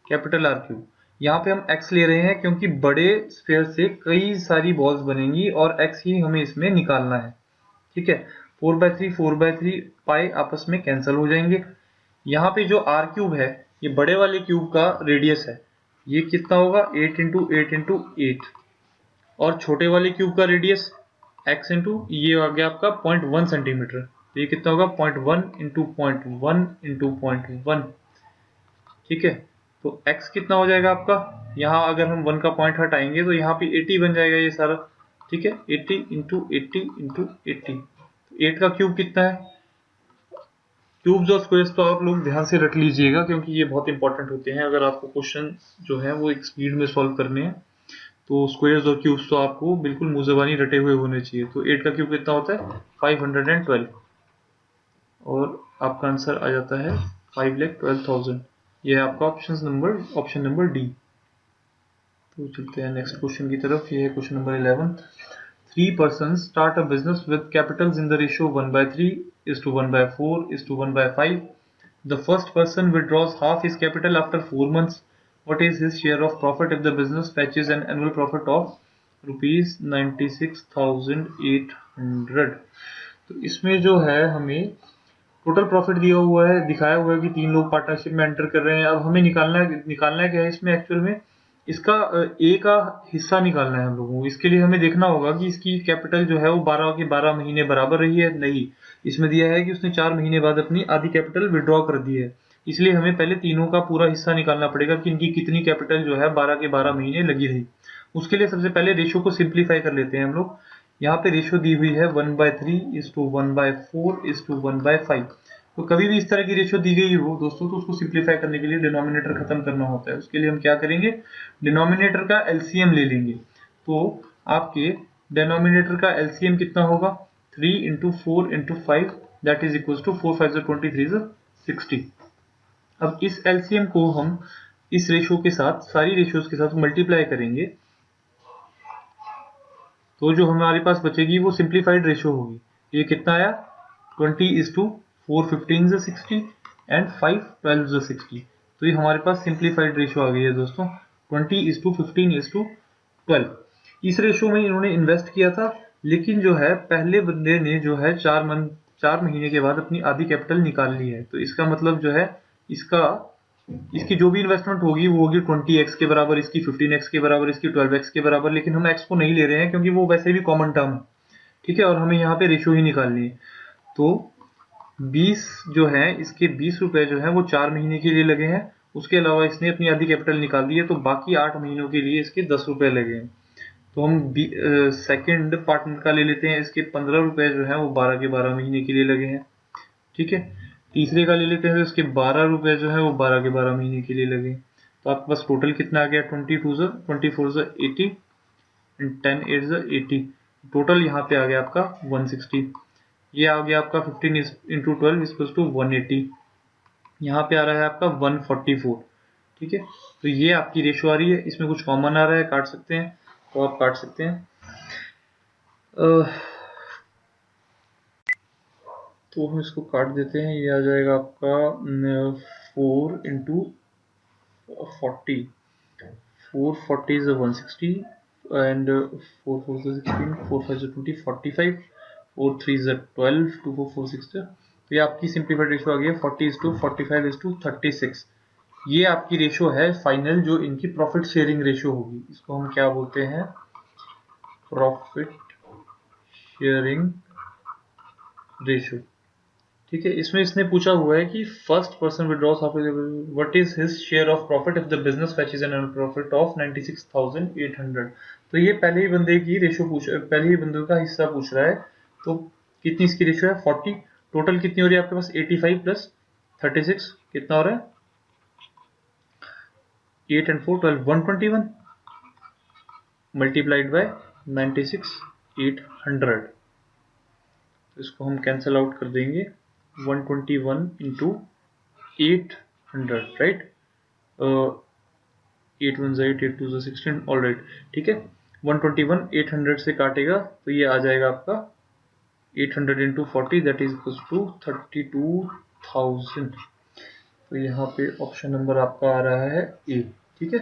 capital r cube. यहाँ पे हम x ले रहे हैं क्योंकि बड़े स्फीयर से कई सारी बॉल्स बनेंगी और x ही हमें इसमें निकालना है। ठीक है, 4/3 पाई आपस में कैंसिल हो जाएंगे। यहाँ पे जो आर क्यूब है, ये बड़े वाले क्यूब का रेडियस है, ये कितना होगा 8 इंटू 8 इंटू 8, और छोटे वाले क्यूब का रेडियस x इंटू ये आ गया आपका 0.1 सेंटीमीटर, तो ये कितना होगा 0.1 इंटू 0.1 इंटू 0.1। ठीक है, तो x कितना हो जाएगा आपका, यहाँ अगर हम 1 का पॉइंट हटाएंगे तो यहाँ पे 80 बन जाएगा ये सारा। ठीक है, 80 इंटू 80 इंटू 80, 8 का क्यूब कितना है। क्यूब्स और स्क्वायर्स तो आप लोग ध्यान से रट लीजिएगा, क्योंकि ये बहुत इंपॉर्टेंट होते हैं। अगर आपको क्वेश्चन जो है वो एक स्पीड में सॉल्व करने हैं, तो स्क्वायर्स और क्यूब्स तो आपको बिल्कुल मुंह ज़बानी रटे हुए होने चाहिए। तो 8 का क्यूब कितना होता है 512, और आपका आंसर आ जाता है 5,12,000। यह है आपका ऑप्शन नंबर डी। तो चलते हैं नेक्स्ट क्वेश्चन की तरफ। ये है question number 11। 3 persons start a business with capitals in the ratio 1/3:1/4:1/5. The first person withdraws half his capital after 4 months. What is his share of profit if the business fetches an annual profit of rupees 96,800? तो इसमें जो है हमें total profit दिया हुआ है, दिखाया हुआ है कि 3 लोग पार्टनरशिप में एंटर कर रहे हैं। अब हमें निकालना है क्या है इसमें, एक्चुअल में इसका ए का हिस्सा निकालना है हम लोगों को। इसके लिए हमें देखना होगा कि इसकी कैपिटल जो है वो 12 के 12 महीने बराबर रही है, नहीं। इसमें दिया है कि उसने 4 महीने बाद अपनी आधी कैपिटल विड्रॉ कर दी है, इसलिए हमें पहले तीनों का पूरा हिस्सा निकालना पड़ेगा कि इनकी कितनी कैपिटल जो है 12 के 12 महीने लगी रही। उसके लिए सबसे पहले रेशो को सिंप्लीफाई कर लेते हैं हम लोग। यहाँ पे रेशो दी हुई है 1/3:1/4:1/5। तो कभी भी इस तरह की रेशो दी गई हो दोस्तों, तो उसको सिंप्लीफाई करने के लिए डिनोमिनेटर खत्म करना होता है। उसके लिए हम क्या करेंगे, डिनोमिनेटर का एलसीएम ले लेंगे। तो आपके डिनोमिनेटर का एलसीएम कितना होगा 3 into 4 into 5, that is equal to 4 5 23 60। अब इस एलसीएम को हम इस रेशो के साथ, सारी रेशोज के साथ मल्टीप्लाई करेंगे, तो जो हमारे पास बचेगी वो सिंप्लीफाइड रेशो होगी। ये कितना आया 20:4 15 60 एंड 5 12 60। तो ये हमारे पास सिंप्लीफाइड रेशो आ गई है दोस्तों 20:15:12। इस रेशो में इन्होंने इन्वेस्ट किया था, लेकिन जो है पहले बंदे ने जो है 4 महीने के बाद अपनी आधी कैपिटल निकाल ली है। तो इसका मतलब जो है इसकी जो भी इन्वेस्टमेंट होगी वो होगी 20x के बराबर, इसकी 15x के बराबर, इसकी 12x के बराबर, लेकिन हम x को नहीं ले रहे हैं क्योंकि वो वैसे भी कॉमन टर्म है। ठीक है, और हमें यहाँ पे रेशो ही निकालनी है। तो 20 जो है इसके 20 रुपए जो है वो 4 महीने के लिए लगे हैं, उसके अलावा इसने अपनी आधी कैपिटल निकाल दी है, तो बाकी 8 महीनों के लिए इसके 10 रुपए लगे हैं। तो हम सेकंड पार्टनर का ले लेते हैं, इसके 15 रुपए जो है वो 12 के 12 महीने के लिए लगे हैं। ठीक है, तीसरे का ले लेते हैं, तो इसके 12 रुपए जो है वो 12 के 12 महीने के लिए लगे। तो आपके पास टोटल कितना आ गया, 22 24 80 एंड 10 8 80। टोटल यहाँ पे आ गया आपका 160। ये आ गया आपका 15 इंटू 12 इक्वल्स टू 180। यहाँ पे आ रहा है आपका 144। ठीक है, तो ये आपकी रेशो आ रही है। इसमें कुछ कॉमन आ रहा है, काट सकते हैं, तो आप काट सकते हैं। तो हम इसको काट देते हैं। ये आ जाएगा आपका 4 into 40। 440 is 160 and 4 4 is 16, 4 5 is 20, 45, 4 3 is 12, 2 4 4 6। तो ये आपकी सिंप्लीफाइड रेशो आ गई है 40:45:36। ये आपकी रेशो है फाइनल, जो इनकी प्रॉफिट शेयरिंग रेशो होगी। इसको हम क्या बोलते हैं, प्रॉफिट शेयरिंग रेशो। ठीक है, इसमें इसने पूछा हुआ है कि first person withdraws what is his share of profit if the business fetches an profit of 96,800। तो ये पहले ही बंदे की रेशो पहले ही बंदे का हिस्सा पूछ रहा है। तो कितनी इसकी रेशो है, 40। टोटल कितनी हो रही है आपके पास, 85 प्लस 36 कितना हो रहा है, 8 and 4 12, 121 मल्टीप्लाइड बाय 96,800। इसको हम कैंसिल आउट कर देंगे, 121 इंटू 800, राइट। 8 1 8 8 2 16, all right. ठीक है, 121 800 से काटेगा तो ये आ जाएगा आपका 800 into 40 that is equal to 32,000। तो यहाँ पे ऑप्शन नंबर आपका आ रहा है ए। ठीक है,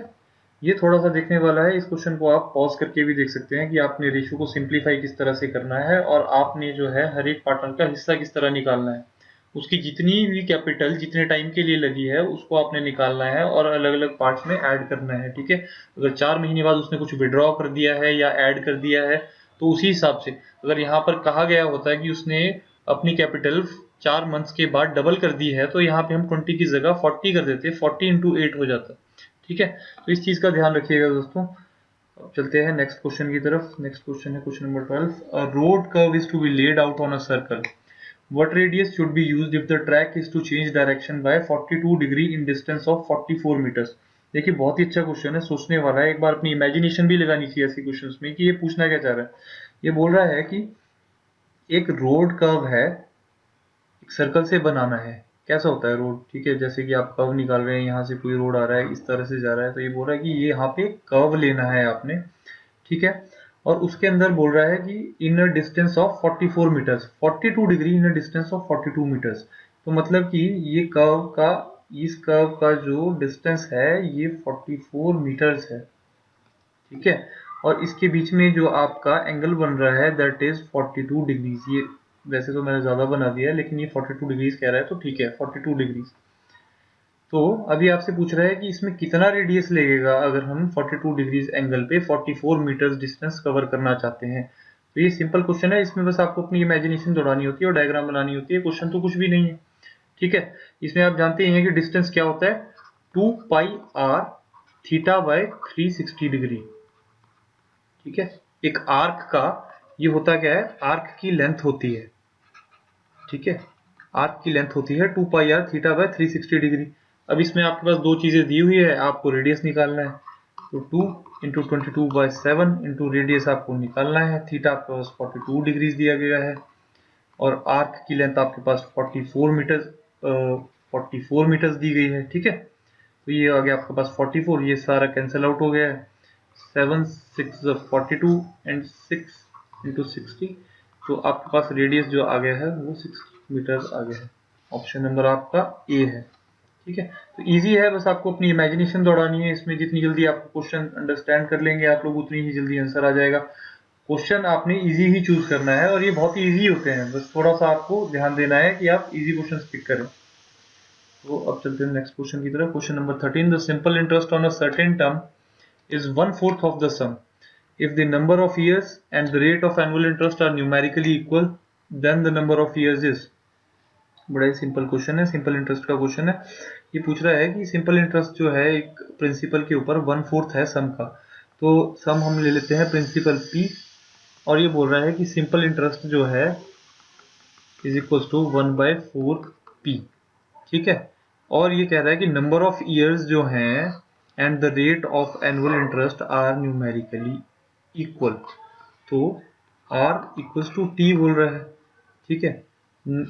ये थोड़ा सा देखने वाला है। इस क्वेश्चन को आप पॉज करके भी देख सकते हैं कि आपने रेशो को सिंप्लीफाई किस तरह से करना है और आपने जो है हर एक पार्टनर का हिस्सा किस तरह निकालना है। उसकी जितनी भी कैपिटल जितने टाइम के लिए लगी है उसको आपने निकालना है और अलग अलग पार्ट्स में ऐड करना है। ठीक है, अगर 4 महीने बाद उसने कुछ विड्रॉ कर दिया है या ऐड कर दिया है तो उसी हिसाब से, अगर यहाँ पर कहा गया होता है कि उसने अपनी कैपिटल 4 मंथ्स के बाद डबल कर दी है, तो यहाँ पे हम 20 की जगह 40 कर देते, 40 इंटू 8 हो जाता। ठीक है, तो इस चीज का ध्यान रखिएगा दोस्तों। चलते हैं नेक्स्ट क्वेश्चन की तरफ। नेक्स्ट क्वेश्चन है question number 12। A road curve is to be laid out on a circle, what radius should be used if the track is to change direction by 42 degree in distance of 44 meters। देखिए बहुत ही अच्छा question है, सोचने वाला है। एक बार अपनी imagination भी लगानी चाहिए ऐसे क्वेश्चंस में कि ये पूछना क्या चाह रहा है। ये बोल रहा है कि एक रोड कर्व है, एक सर्कल से बनाना है। कैसा होता है रोड, ठीक है, जैसे कि आप कर्व निकाल रहे हैं, यहाँ से कोई रोड आ रहा है, इस तरह से जा रहा है, तो ये बोल रहा है कि ये यहाँ पे कर्व लेना है आपने। ठीक है, और उसके अंदर बोल रहा है कि in a distance of 44 metres, 42 degree in a distance of 42 metres. तो मतलब कि ये कर्व का, इस कर्व का जो डिस्टेंस है ये 44 मीटर्स है। ठीक है, और इसके बीच में जो आपका एंगल बन रहा है दैट इज 42 डिग्रीज। ये वैसे तो मैंने ज्यादा बना दिया है लेकिन ये 42 डिग्रीज कह रहा है, तो ठीक है 42 डिग्रीज। तो अभी आपसे पूछ रहा है कि इसमें कितना रेडियस लगेगा अगर हम 42 डिग्रीज एंगल पे 44 मीटर्स डिस्टेंस कवर करना चाहते हैं। तो ये सिंपल क्वेश्चन है, इसमें बस आपको अपनी इमेजिनेशन दौड़ानी होती है और डायग्राम बनानी होती है। क्वेश्चन तो कुछ भी नहीं है। ठीक है, इसमें आप जानते ही हैं कि डिस्टेंस क्या होता है, 2 पाई आर थीटा बाय 360 डिग्री। ठीक है, एक आर्क का ये होता क्या है, आर्क की लेंथ होती है। ठीक है, आर्क की लेंथ होती है 2 पाई आर थीटा बाय 360 डिग्री। अब इसमें आपके पास दो चीजें दी हुई है, आपको रेडियस निकालना है। तो 2 इंटू 22/7 इंटू रेडियस आपको निकालना है। थीटा आपके पास 42 डिग्रीज दिया गया है और आर्क की लेंथ आपके पास 44 मीटर्स दी गई है। ठीक है, तो ये आ गया आपके पास 44, ये सारा कैंसिल आउट हो गया है। 7 6 42 एंड 6 इंटू 60, तो आपके पास रेडियस जो आ गया है वो 60 मीटर आ गया है। ऑप्शन नंबर आपका ए है। ठीक है, तो इजी है, बस आपको अपनी इमेजिनेशन दौड़ानी है। इसमें जितनी जल्दी आप क्वेश्चन अंडरस्टैंड कर लेंगे आप लोग, उतनी ही जल्दी आंसर आ जाएगा। क्वेश्चन आपने इजी ही चूज करना है और ये बहुत ही इजी होते हैं, बस थोड़ा सा आपको ध्यान देना है कि आप इजी क्वेश्चन पिक करें। तो अब चलते हैं नेक्स्ट क्वेश्चन की तरफ। Question number 13। The simple interest on a certain term is 1/4 of the sum. If the number of years and the rate of annual interest are numerically equal, then the number of years is। बड़ा ही simple question है, simple interest का question है। ये पूछ रहा है कि simple interest जो है एक प्रिंसिपल के ऊपर 1/4 है सम का। तो सम हम ले लेते हैं प्रिंसिपल पी, और ये बोल रहा है कि सिंपल इंटरेस्ट जो है इज इक्वल टू 1/4 p। ठीक है, और ये कह रहा है कि नंबर ऑफ ईयर्स जो हैं and the rate of annual interest are numerically equal. तो आर इक्वल्स टू टी बोल रहा है। ठीक है,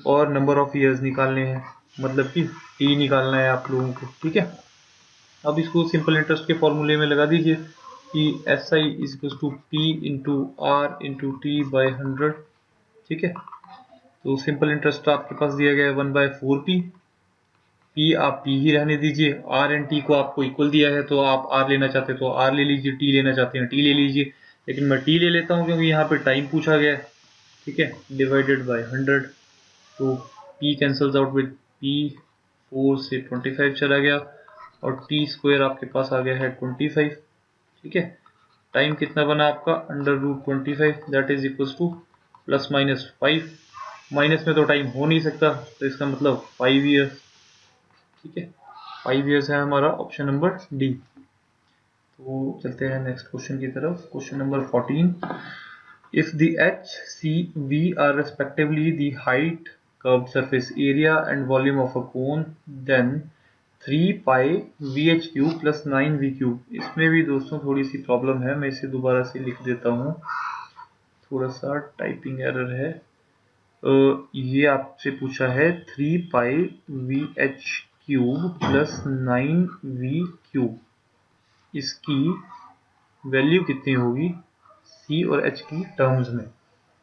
और नंबर ऑफ ईयर्स निकालने हैं, मतलब कि टी निकालना है आप लोगों को। ठीक है, अब इसको सिंपल इंटरेस्ट के फॉर्मूले में लगा दीजिए कि S I is equal to P into R into T by 100। ठीक है, तो सिंपल इंटरेस्ट आपके पास दिया गया है 1/4p। पी आप पी ही रहने दीजिए, आर एंड टी को आपको इक्वल दिया है, तो आप आर लेना चाहते हैं तो आर ले लीजिए, टी लेना चाहते हैं टी ले लीजिए। लेकिन मैं टी ले लेता हूँ क्योंकि यहाँ पे टाइम पूछा गया है। ठीक है, डिवाइडेड बाय 100, तो p cancels out with p, 4 से 25 चला गया, और टी स्क्वायर आपके पास आ गया है 25। ठीक है, टाइम कितना बना आपका √25, that is equal two plus minus 5। Minus में तो टाइम हो नहीं सकता, तो इसका मतलब 5 ईयर्स। ठीक है, 5 ईयर्स है हमारा ऑप्शन नंबर डी। तो चलते हैं नेक्स्ट क्वेश्चन की तरफ। Question number 14, if the h, c, v are respectively the height, curved surface area and volume of a cone, then 3 pi vh cube plus 9 v cube। इसमें भी दोस्तों थोड़ी सी problem है, मैं इसे दोबारा से लिख देता हूँ, थोड़ा सा टाइपिंग एरर है। ये आपसे पूछा है 3 pi v h cube plus 9 v cube, इसकी वैल्यू कितनी होगी सी और एच की टर्म्स में,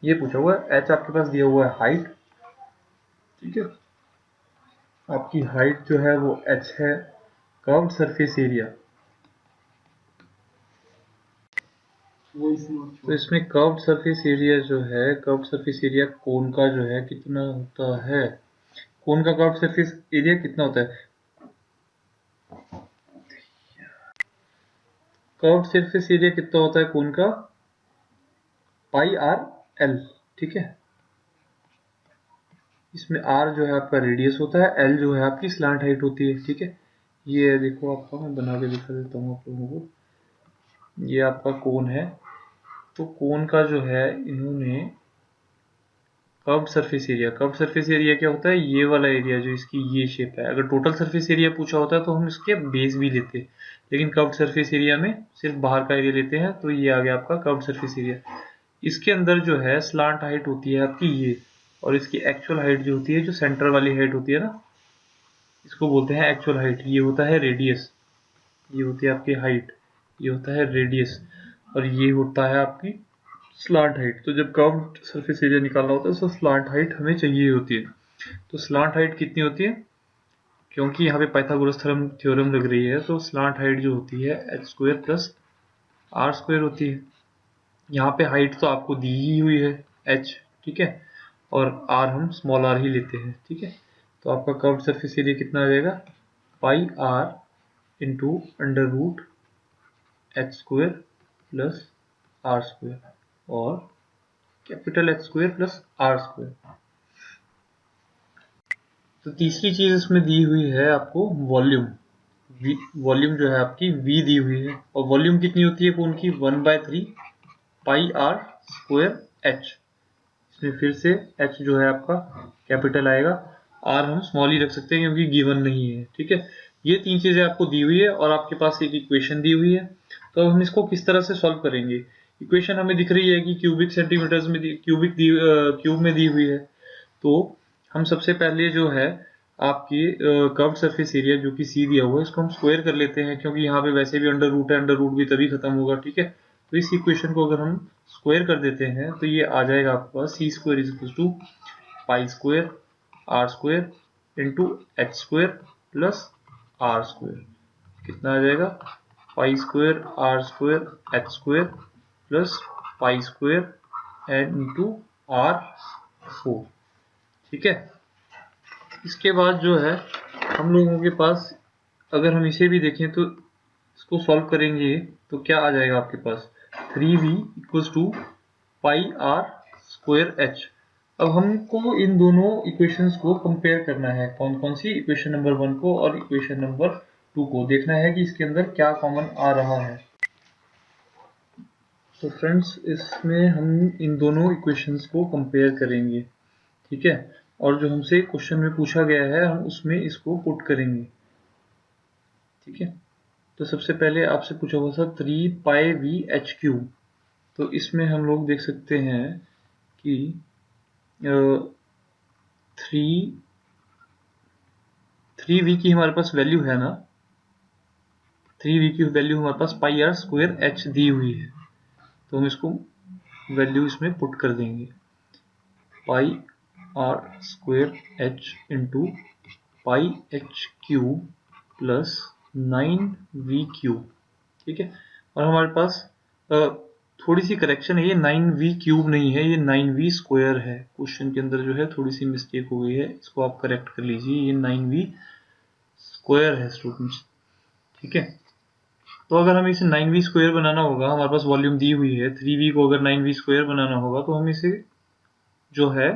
ये पूछा हुआ है। एच आपके पास दिया हुआ है हाइट। ठीक है, आपकी हाइट जो है वो एच है। कर्व्ड सरफेस एरिया, तो इसमें कर्व्ड सरफेस एरिया जो है, कर्व्ड सरफेस एरिया कोन का जो है कितना होता है, कोन का कर्व्ड सरफेस एरिया कितना होता है, कर्व्ड सरफेस एरिया कितना होता है कोन का, पाई आर एल। ठीक है, इसमें आर जो है आपका रेडियस होता है, एल जो है आपकी स्लांट हाइट होती है। ठीक है, ये देखो आपका, मैं बना के दिखा देता हूँ आप लोगों को। ये आपका कोन है, तो कोन का जो है इन्होंने curved surface area, curved surface area क्या होता है, ये वाला एरिया जो इसकी ये शेप है। अगर टोटल सरफेस एरिया पूछा होता है तो हम इसके बेस भी लेते हैं, लेकिन कर्व्ड सरफेस एरिया में सिर्फ बाहर का एरिया लेते हैं, तो ये आ गया आपका कर्व्ड सरफेस एरिया। इसके अंदर जो है स्लांट हाइट होती है आपकी ये, और इसकी एक्चुअल हाइट जो होती है, जो सेंटर वाली हाइट होती है ना, इसको बोलते हैं एक्चुअल हाइट। ये होता है रेडियस, ये होती है आपकी हाइट, ये होता है रेडियस, और ये होता है आपकी स्लांट हाइट। तो जब कर्व्ड सरफेस एरिया निकालना होता है तो स्लांट हाइट हमें चाहिए होती है। तो स्लांट हाइट कितनी होती है, क्योंकि यहाँ पे पाइथागोरस थ्योरम लग रही है, तो स्लांट हाइट जो होती है H square plus are square होती है। यहाँ पे हाइट तो आपको दी ही हुई है h। ठीक है, और r हम स्मॉल r ही लेते हैं। ठीक है, तो आपका कर्व्ड सरफेस एरिया कितना आ जाएगा, pi r into under root h square plus are square, और capital h square plus are square. तो तीसरी चीज इसमें दी हुई है आपको वॉल्यूम। वॉल्यूम जो है आपकी v दी हुई है, और वॉल्यूम कितनी होती है कोन की, 1/3 पाई आर स्क्वायर एच। इसमें फिर से h जो है आपका कैपिटल आएगा, r हम स्मॉल ही रख सकते हैं क्योंकि गिवन नहीं है। ठीक है, ये तीन चीजें आपको दी हुई है, और आपके पास एक इक्वेशन दी हुई है। तो अब हम इसको किस तरह से सॉल्व करेंगे। इक्वेशन हमें दिख रही है कि क्यूबिक सेंटीमीटर्स में क्यूब में दी हुई है। तो हम सबसे पहले जो है आपकी कर्व्ड सरफेस एरिया जो कि सी दिया हुआ है, इसको हम स्क्वायर कर लेते हैं, क्योंकि यहाँ पे वैसे भी अंडर रूट है, अंडर रूट भी तभी खत्म होगा। ठीक है, तो इस इक्वेशन को अगर हम स्क्वायर कर देते हैं तो ये आ जाएगा आपके पास c square is equal to pi square are square into h square plus are square. कितना आ जाएगा, pi square are square H square plus pi square and into r 4। ठीक है, इसके बाद जो है हम लोगों के पास, अगर हम इसे भी देखें तो इसको सॉल्व करेंगे तो क्या आ जाएगा आपके पास, 3v equals to pi are square H. अब हमको इन दोनों इक्वेशंस को कंपेयर करना है, कौन कौन सी, इक्वेशन नंबर 1 को और इक्वेशन नंबर 2 को। देखना है कि इसके अंदर क्या कॉमन आ रहा है। तो फ्रेंड्स, इसमें हम इन दोनों इक्वेशंस को कंपेयर करेंगे, ठीक है, और जो हमसे क्वेश्चन में पूछा गया है हम उसमें इसको पुट करेंगे, ठीक है। तो सबसे पहले आपसे पूछा हुआ था 3 पाई वी एच क्यूब। तो इसमें हम लोग देख सकते हैं कि 3 वी की हमारे पास वैल्यू है ना, 3 वी की वैल्यू हमारे पास पाई आर स्क्वायर एच दी हुई है। तो हम इसको वैल्यू इसमें पुट कर देंगे, pi are square h into pi h cube plus 9 v cube, ठीक है। और हमारे पास थोड़ी सी करेक्शन है, ये 9 वी क्यूब नहीं है, ये 9 वी स्क्वायर है। क्वेश्चन के अंदर जो है थोड़ी सी मिस्टेक हो गई है, इसको आप करेक्ट कर लीजिए, ये 9 वी स्क्वायर है स्टूडेंट्स, ठीक है। तो अगर हमें इसे 9 वी स्क्वायर बनाना होगा, हमारे पास वॉल्यूम दी हुई है 3 वी को, अगर 9 वी स्क्वायर बनाना होगा तो हम इसे जो है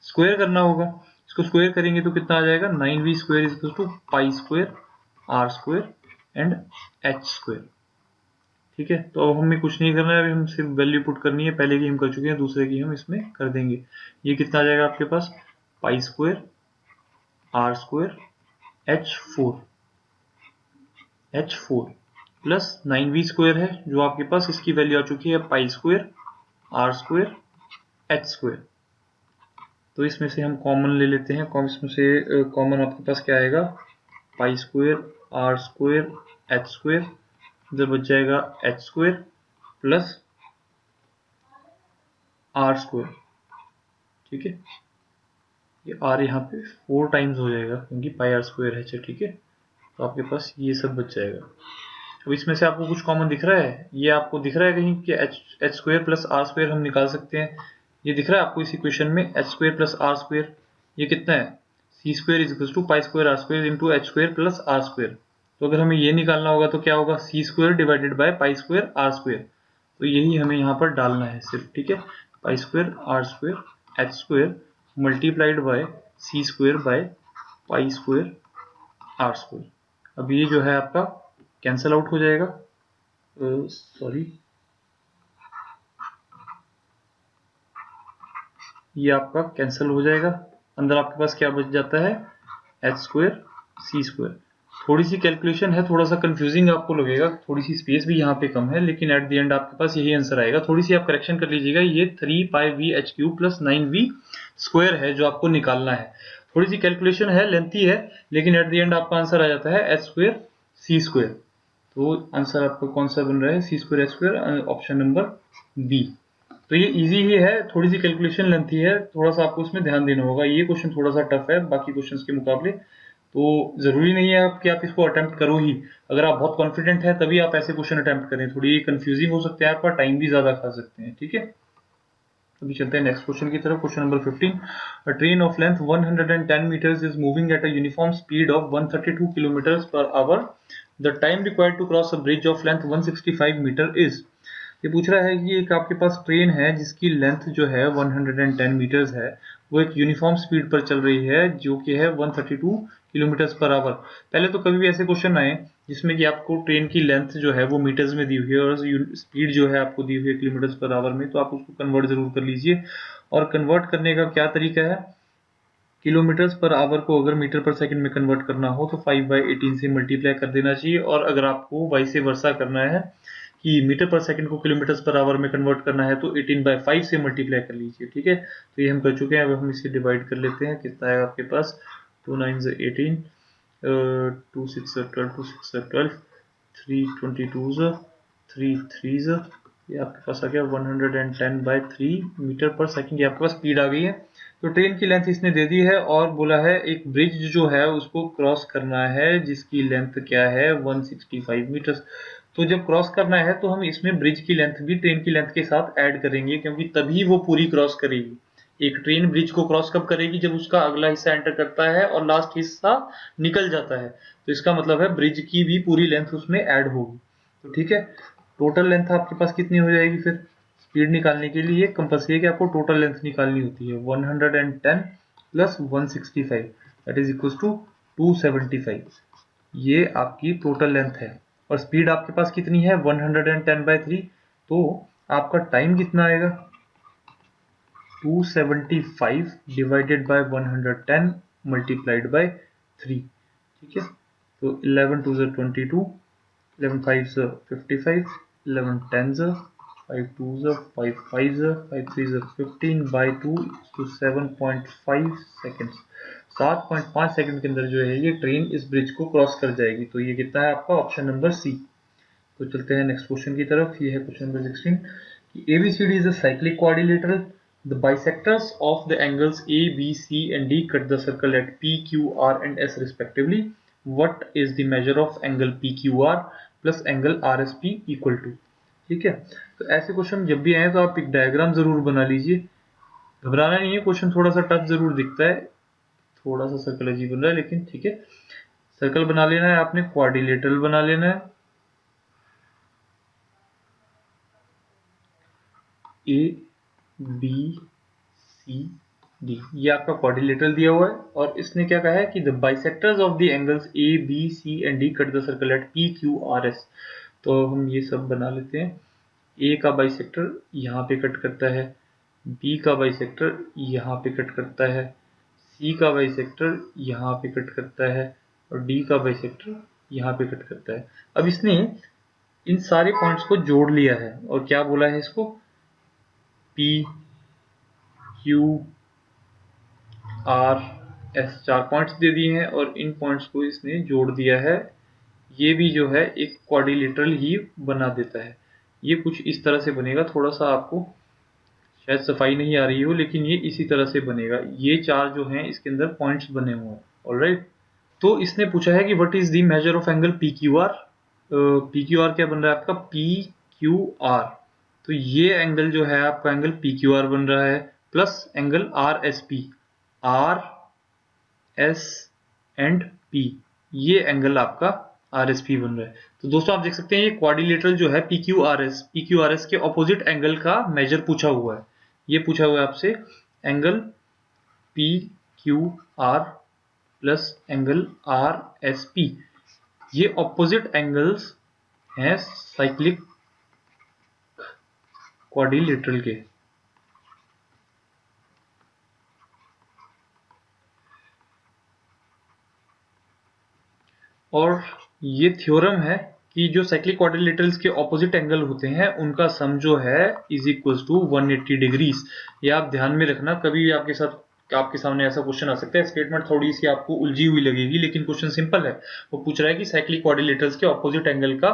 स्क्वायर करना होगा। इसको स्क्वायर करेंगे तो कितना आ जाएगा, 9 we square is equal to pi square are square and H square, ठीक है। तो अब हमें कुछ नहीं करना है, अभी हम सिर्फ वैल्यू पुट करनी है, पहले की हम कर चुके हैं, दूसरे की हम इसमें कर देंगे। ये कितना आ जाएगा आपके पास, pi square are square h four plus 9 we square है जो आपके पास, इसकी वैल्यू आ चुकी है pi square are square H square. तो इसमें से हम कॉमन ले लेते हैं, इसमें से कॉमन आपके पास क्या आएगा, pi square are square H square, इधर बच जाएगा H square plus are square, ठीक है। ये आर यहाँ पे 4 टाइम्स हो जाएगा क्योंकि पाई आर स्क्वायर है, ठीक है। तो आपके पास ये सब बच जाएगा। अब इसमें से आपको कुछ कॉमन दिख रहा है, ये आपको दिख रहा है कहीं कि H square plus are square हम निकाल सकते हैं, ये दिख रहा है आपको इस इक्वेशन में, h square plus are square, ये कितना है, c square is equal to pi square are square into h square plus are square. तो अगर हमें ये निकालना होगा तो क्या होगा, c square divided by pi square are square. तो यही हमें यहाँ पर डालना है सिर्फ, ठीक है। Pi square are square H square multiplied by C square by pi square are square. अब ये जो है आपका कैंसल आउट हो जाएगा, सॉरी ये आपका कैंसिल हो जाएगा, अंदर आपके पास क्या बच जाता है, एच स्क्वायर सी स्क्वायर। थोड़ी सी कैलकुलेशन है, थोड़ा सा कंफ्यूजिंग आपको लगेगा, थोड़ी सी स्पेस भी यहाँ पे कम है, लेकिन एट द एंड आपके पास यही आंसर आएगा। थोड़ी सी आप करेक्शन कर लीजिएगा, ये 3 pi v h cube plus 9 we square है जो आपको निकालना है। थोड़ी सी कैलकुलेशन है, लेंथी है, लेकिन एट द एंड आपका आंसर आ जाता है एच स्क्वायर सी स्क्वायर। तो आंसर आपका कौन सा बन रहा है, c square H square, option number B. तो ये इजी ही है, थोड़ी सी कैलकुलेशन लेंथी है, थोड़ा सा आपको इसमें ध्यान देना होगा। ये क्वेश्चन थोड़ा सा टफ है बाकी क्वेश्चंस के मुकाबले, तो जरूरी नहीं है कि आप इसको अटेम्प्ट करो ही। अगर आप बहुत कॉन्फिडेंट हैं तभी आप ऐसे क्वेश्चन अटेम्प्ट करें, थोड़ी कंफ्यूजिंग हो सकते हैं, आपका टाइम भी ज्यादा खा सकते हैं, ठीक है। अभी चलते हैं नेक्स्ट क्वेश्चन की तरफ। Question number 15, a train of length 110 meters is moving at a uniform speed of 132 kilometers per hour. The time required to cross a bridge of length 165 meter is. ये पूछ रहा है कि एक आपके पास ट्रेन है जिसकी लेंथ जो है 110 मीटर्स है, वो एक यूनिफॉर्म स्पीड पर चल रही है जो कि है 132 किलोमीटर्स पर आवर। पहले तो कभी भी ऐसे क्वेश्चन आए जिसमें कि आपको ट्रेन की लेंथ जो है वो मीटर्स में दी हुई है और स्पीड जो है आपको दी हुई है किलोमीटर्स पर आवर में, तो आप उसको कन्वर्ट जरूर कर लीजिए। और कन्वर्ट करने का क्या तरीका है, किलोमीटर्स पर आवर को अगर मीटर पर सेकंड में कन्वर्ट करना हो तो 5/18 से मल्टीप्लाई कर देना चाहिए, और अगर आपको वाइस वर्सा करना है कि मीटर पर सेकंड को किलोमीटर्स पर आवर में कन्वर्ट करना है तो 18/5 से मल्टीप्लाई कर लीजिए, ठीक है। तो ये हम कर चुके हैं, अब हम इसे डिवाइड कर लेते हैं। कितना है आपके पास, 2 9 18, 2 6 12, 2 6 12, 3 22, 3 3, ये आपके पास आ गया 110/3 मीटर पर सेकंड, ये आपके पास स्पीड आ गई है। तो ट्रेन की लेंथ इसने दे दी है और बोला है एक ब्रिज जो है उसको क्रॉस करना है जिसकी लेंथ क्या है 165 मीटर। तो जब क्रॉस करना है तो हम इसमें ब्रिज की लेंथ भी ट्रेन की लेंथ के साथ ऐड करेंगे, क्योंकि तभी वो पूरी क्रॉस करेगी। एक ट्रेन ब्रिज को क्रॉस कब करेगी, जब उसका अगला हिस्सा एंटर करता है और लास्ट हिस्सा निकल जाता है, तो इसका मतलब है ब्रिज की भी पूरी लेंथ उसमें ऐड होगी। तो ठीक है, टोटल लेंथ आपके पास कितनी हो जाएगी फिर, स्पीड निकालने के लिए कंपल्सरी है कि आपको टोटल लेंथ निकालनी होती है। 110 plus 165 that is equal to 275। ये आपकी टोटल लेंथ है और स्पीड आपके पास कितनी है 110/3। तो आपका टाइम कितना आएगा 275 डिवाइडेड बाय 110 मल्टीप्लाइड बाय 3। ठीक है, तो 11 2 22, 11 5 55, 11 10 5 2 5 5 5 3 15 बाय 2 to 7.5 सेकेंड्स। 7.5 सेकंड के अंदर जो है ये ट्रेन इस ब्रिज को क्रॉस कर जाएगी। तो ये कितना है आपका ऑप्शन नंबर सी। तो चलते हैं नेक्स्ट क्वेश्चन की तरफ। ये है क्वेश्चन नंबर 16 कि ABCD is a cyclic quadrilateral. The bisectors of the angles A, B, C and D cut the circle at P, Q, R and S respectively. What is the measure of angle PQR plus angle RSP equal to? ठीक है, तो ऐसे question जब भी आए तो आप एक डायग्राम जरूर बना लीजिए। घबराना नहीं है, क्वेश्चन थोड़ा सा टफ जरूर दिखता है, थोड़ा सा सर्कल अजीब बन रहा है, लेकिन ठीक है। सर्कल बना लेना है आपने, क्वाड्रिलेटरल बना लेना है। ए बी सी डी, ये आपका क्वाड्रिलेटरल दिया हुआ है और इसने क्या कहा है कि the bisectors of the angles A B C and D cut the circle at P Q R S. तो हम ये सब बना लेते हैं। ए का बाइसेक्टर यहाँ पे कट करता है, बी का बाइसेक्टर यहाँ पे कट करता है, सी का बाइसेक्टर यहाँ पे कट करता है और डी का बाइसेक्टर यहाँ पे कट करता है। अब इसने इन सारे पॉइंट्स को जोड़ लिया है और क्या बोला है इसको, P Q R S, 4 points दे दिए हैं और इन पॉइंट्स को इसने जोड़ दिया है। ये भी जो है एक क्वाड्रिलेटरल ही बना देता है। ये कुछ इस तरह से बनेगा, थोड़ा सा आपको शायद सफाई नहीं आ रही हो लेकिन ये इसी तरह से बनेगा। ये 4 जो हैं इसके अंदर पॉइंट्स बने हुए हैं। ऑलराइट, तो इसने पूछा है कि what is the measure of angle P Q are. P Q are क्या बन रहा है आपका, पी क्यू आर। तो ये एंगल जो है आपका एंगल पी क्यू आर बन रहा है plus angle R S P, R S and P, ये एंगल आपका आर एस पी बन रहा है। तो दोस्तों आप देख सकते हैं ये क्वाड्रिलेटरल जो है पी क्यू आर एस के ऑपोजिट एंगल का मेजर पूछा हुआ है। ये पूछा हुआ है आपसे angle P Q are plus angle R S P, ये ऑपोजिट एंगल्स हैं साइक्लिक क्वाड्रिलेटरल के। और ये थ्योरम है कि जो साइक्लिक क्वाड्रिलेटरल्स के ऑपोजिट एंगल होते हैं उनका सम जो है इज इक्वल टू 180 डिग्रीज। ये आप ध्यान में रखना, कभी भी आपके सामने ऐसा क्वेश्चन आ सकता है। स्टेटमेंट थोड़ी सी आपको उलझी हुई लगेगी लेकिन क्वेश्चन सिंपल है। वो पूछ रहा है कि साइक्लिक क्वाड्रिलेटरल्स के ऑपोजिट एंगल का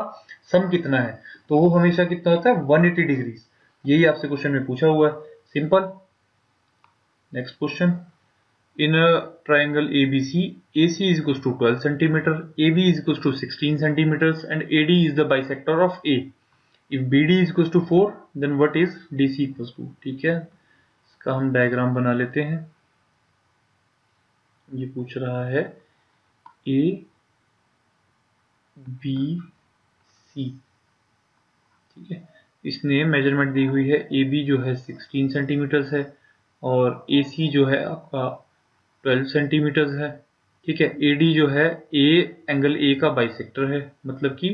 सम कितना है, तो वो हमेशा कितना होता है 180 डिग्रीज। यही आपसे क्वेश्चन में पूछा हुआ है, simple. Next question, in a triangle ABC, AC is equals to 12 centimeter, AB is equals to 16 centimeters and AD is the bisector of A. If BD is equals to 4, then what is DC equals to? ठीक है, इसका हम diagram बना लेते हैं। ये पूछ रहा है A B C, ठीक है। इसने मेजरमेंट दी हुई है, AB जो है 16 सेंटीमीटर्स है और AC जो है आपका 12 सेंटीमीटर्स है। ठीक है, AD जो है एंगल A का बाइसेक्टर है, मतलब कि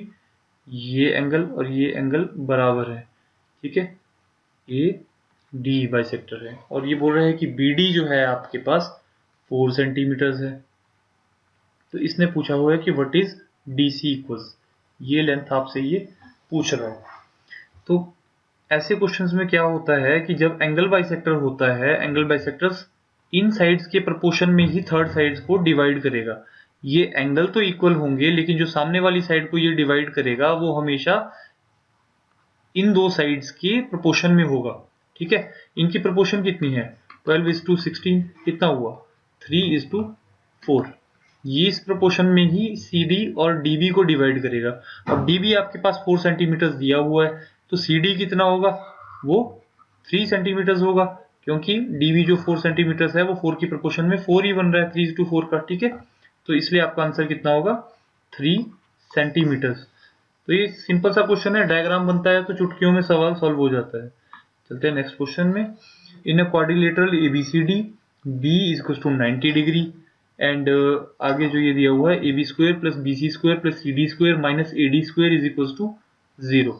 ये एंगल और ये एंगल बराबर है। ठीक है, AD बाइसेक्टर है और ये बोल रहा है कि BD जो है आपके पास 4 सेंटीमीटर्स है। तो इसने पूछा हुआ है कि व्हाट इज DC इक्वल्स, ये लेंथ आपसे ये पूछ रहा है। तो ऐसे क्वेश्चंस में क्या होता है कि जब एंगल बाइसेक्टर होता है, एंगल बाइसेक्टर्स इन साइड्स के प्रोपोर्शन में ही थर्ड साइड्स को डिवाइड करेगा। ये एंगल तो इक्वल होंगे लेकिन जो सामने वाली साइड को ये डिवाइड करेगा वो हमेशा इन दो साइड्स के प्रोपोर्शन में होगा। ठीक है, इनकी प्रोपोर्शन कितनी है 12:16, कितना हुआ 3:4। ये इस प्रोपोर्शन में ही CD और DB को डिवाइड करेगा। अब DB आपके पास 4 सेंटीमीटर दिया हुआ है तो CD कितना होगा, वो 3 सेंटीमीटर होगा, क्योंकि DB जो 4 सेंटीमीटर है वो 4 की प्रोपोर्शन में 4 ही बन रहा है, 3:4 का। ठीक है, तो इसलिए आपका आंसर कितना होगा 3 सेंटीमीटर। तो ये सिंपल सा क्वेश्चन है, डायग्राम बनता है तो चुटकियों में सवाल सॉल्व हो जाता है। चलते हैं नेक्स्ट क्वेश्चन में। In a quadrilateral ABCD B is to 90 degree and आगे जो ये दिया हुआ है AB square plus BC square plus CD square minus AD square is equal to 0।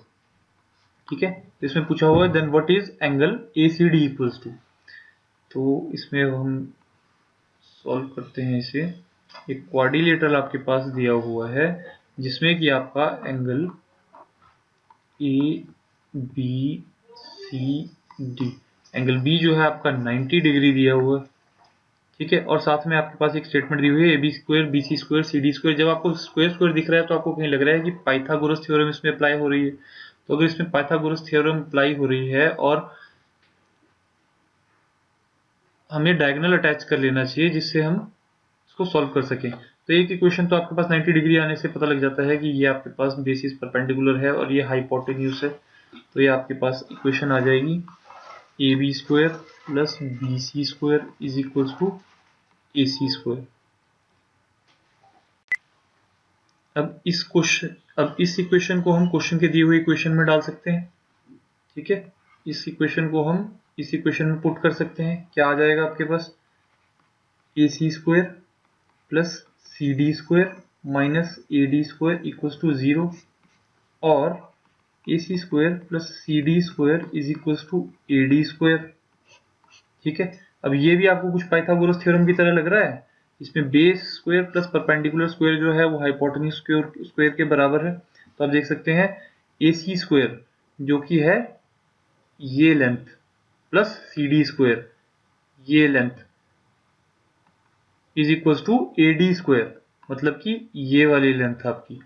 ठीक है, इसमें पूछा हुआ है then what is angle ACD equals to. तो इसमें हम सॉल्व करते हैं इसे। एक क्वाड्रिलेटरल आपके पास दिया हुआ है जिसमें कि आपका एंगल ABCD, एंगल B जो है आपका 90 डिग्री दिया हुआ है। ठीक है, और साथ में आपके पास एक स्टेटमेंट दी हुई है AB square BC square CD square. जब आपको स्क्वायर स्क्वायर दिख रहा है तो आपको कहीं लग रहा है कि पाइथागोरस थ्योरम इसमें अप्लाई हो रही है। तो अगर इसमें पाइथागोरस थ्योरम अप्लाई हो रही है और हमें डायगोनल अटैच कर लेना चाहिए जिससे हम इसको सॉल्व कर सकें। तो एक इक्वेशन तो आपके पास 90 डिग्री आने से पता लग जाता है कि ये आपके पास बेसिस परपेंडिकुलर है और ये हाइपोटेन्यूज है। तो ये आपके पास इक्वेशन आ जाएगी AB square plus BC square is equal to AC square. अब इस इक्वेशन को हम क्वेश्चन के दिए हुए इक्वेशन में डाल सकते हैं। ठीक है, इस इक्वेशन को हम इस इक्वेशन में पुट कर सकते हैं। क्या आ जाएगा आपके पास AC square plus CD square minus AD square equal to 0 और AC square plus CD square is equal to AD square. ठीक है, अब ये भी आपको कुछ पाइथागोरस थ्योरम की तरह लग रहा है। इसमें base square plus perpendicular square जो है वो हाइपोटेन्यूज स्क्वायर के बराबर है। तो आप देख सकते हैं AC स्क्वायर जो कि है ये लेंथ प्लस CD स्क्वायर ये length is equal to AD square, मतलब कि ये वाली लेंथ आपकी।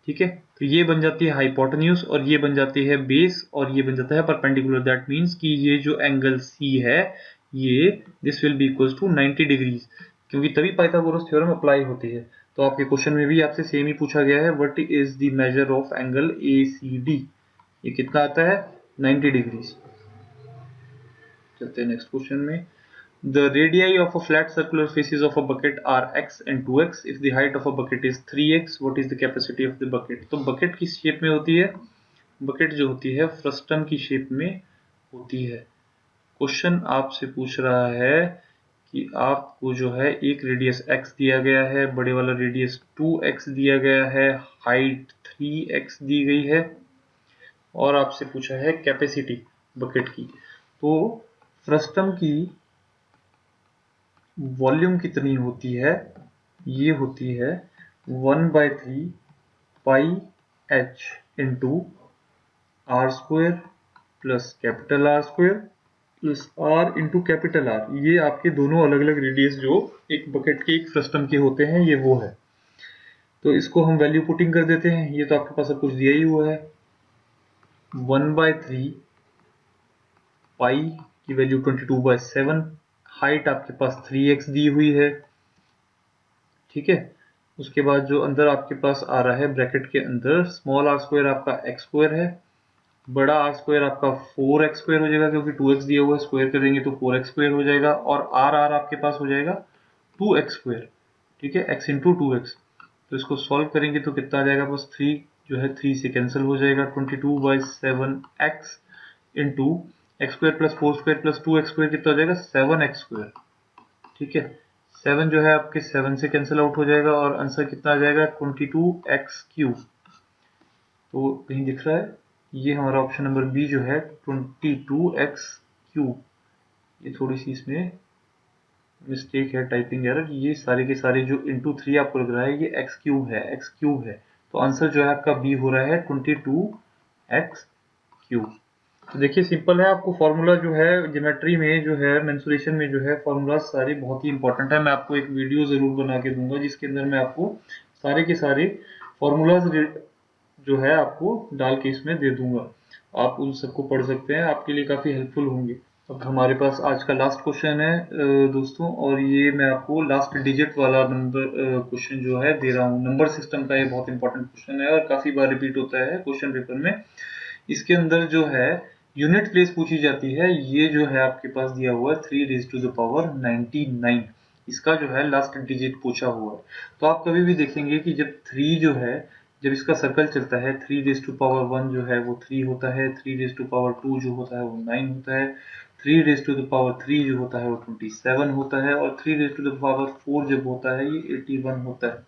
ठीक है, तो ये बन जाती है हाइपोटेन्यूज और ये बन जाती है बेस और ये बन जाता है परपेंडिकुलर। दैट मीन्स कि ये जो एंगल C है ये this will be equal to 90 degrees, क्योंकि तभी पाइथागोरस थ्योरम अप्लाई होती है। तो आपके क्वेश्चन में भी आपसे सेम ही पूछा गया है, what is the measure of angle ACD। ये कितना आता है 90 डिग्रीज। चलते हैं नेक्स्ट क्वेश्चन में। The radii of a flat circular faces of a bucket are x and 2x. If the height of a bucket is 3x, what is the capacity of the bucket? तो bucket किस shape में होती है? bucket जो होती है frustum की shape में होती है। क्वेश्चन आपसे पूछ रहा है कि आपको जो है एक रेडियस x दिया गया है, बड़े वाला रेडियस 2x दिया गया है, हाइट 3x दी गई है और आपसे पूछा है कैपेसिटी बकेट की। तो फ्रस्टम की वॉल्यूम कितनी होती है? ये होती है 1/3 pi h into R square plus capital R square plus R into capital R. ये आपके दोनों अलग अलग रेडियस जो एक बकेट के एक फ्रस्टम के होते हैं ये वो है। तो इसको हम वैल्यू पुटिंग कर देते हैं। ये तो आपके पास सब कुछ दिया ही हुआ है। 1/3 पाई की वैल्यू 22/7, हाइट आपके पास 3x दी हुई है। ठीक है, उसके बाद जो अंदर आपके पास आ रहा है ब्रैकेट के अंदर स्मॉल आर स्क्वायर आपका x स्क्वायर है, बड़ा आर स्क्वायर आपका 4x स्क्वायर हो जाएगा क्योंकि 2x दिया हुआ है, स्क्वायर करेंगे तो 4x स्क्वायर हो जाएगा और आर आर आपके पास हो जाएगा 2x स्क्वायर। ठीक है, x इंटू 2x। तो इसको सॉल्व करेंगे तो कितना आ जाएगा, बस 3 जो है 3 से कैंसिल हो जाएगा। 22/7x into x square plus 4 square plus 2x square कितना हो जाएगा 7x स्क्वायर। ठीक है, 7 जो है आपके 7 से कैंसिल आउट हो जाएगा और आंसर कितना आ जाएगा 22x क्यूब। तो कहीं दिख रहा है ये हमारा ऑप्शन नंबर बी जो है 22x क्यूब। ये थोड़ी सी इसमें मिस्टेक है, टाइपिंग एरर। ये सारे के सारे जो इंटू 3 आपको लग रहा है ये x क्यूब है, x क्यूब है। तो आंसर जो है आपका बी हो रहा है 22x क्यूब। तो देखिए सिंपल है, आपको फॉर्मूला जो है ज्योमेट्री में जो है मेंसुरेशन में जो है फॉर्मूला सारे बहुत ही इंपॉर्टेंट है। मैं आपको एक वीडियो जरूर बना के दूंगा जिसके अंदर मैं आपको सारे के सारे फॉर्मूलाज जो है आपको डाल के इसमें दे दूंगा। आप उन सबको पढ़ सकते हैं, आपके लिए काफी हेल्पफुल होंगे। अब हमारे पास आज का लास्ट क्वेश्चन है दोस्तों, और ये मैं आपको लास्ट डिजिट वाला नंबर क्वेश्चन जो है दे रहा हूँ। नंबर सिस्टम का ये बहुत इंपॉर्टेंट क्वेश्चन है और काफी बार रिपीट होता है क्वेश्चन पेपर में। इसके अंदर जो है यूनिट प्लेस पूछी जाती है। ये जो है आपके पास दिया हुआ है 3⁻99, इसका जो है लास्ट डिजिट पूछा हुआ है। तो आप कभी भी देखेंगे कि जब 3 जो है जब इसका सर्कल चलता है 3⁻1 जो है वो 3 होता है, 3⁻2 जो होता है वो 9 होता है, 3⁻3 जो होता है वो 27 होता है, और 3⁻4 जब होता है ये 81 होता है।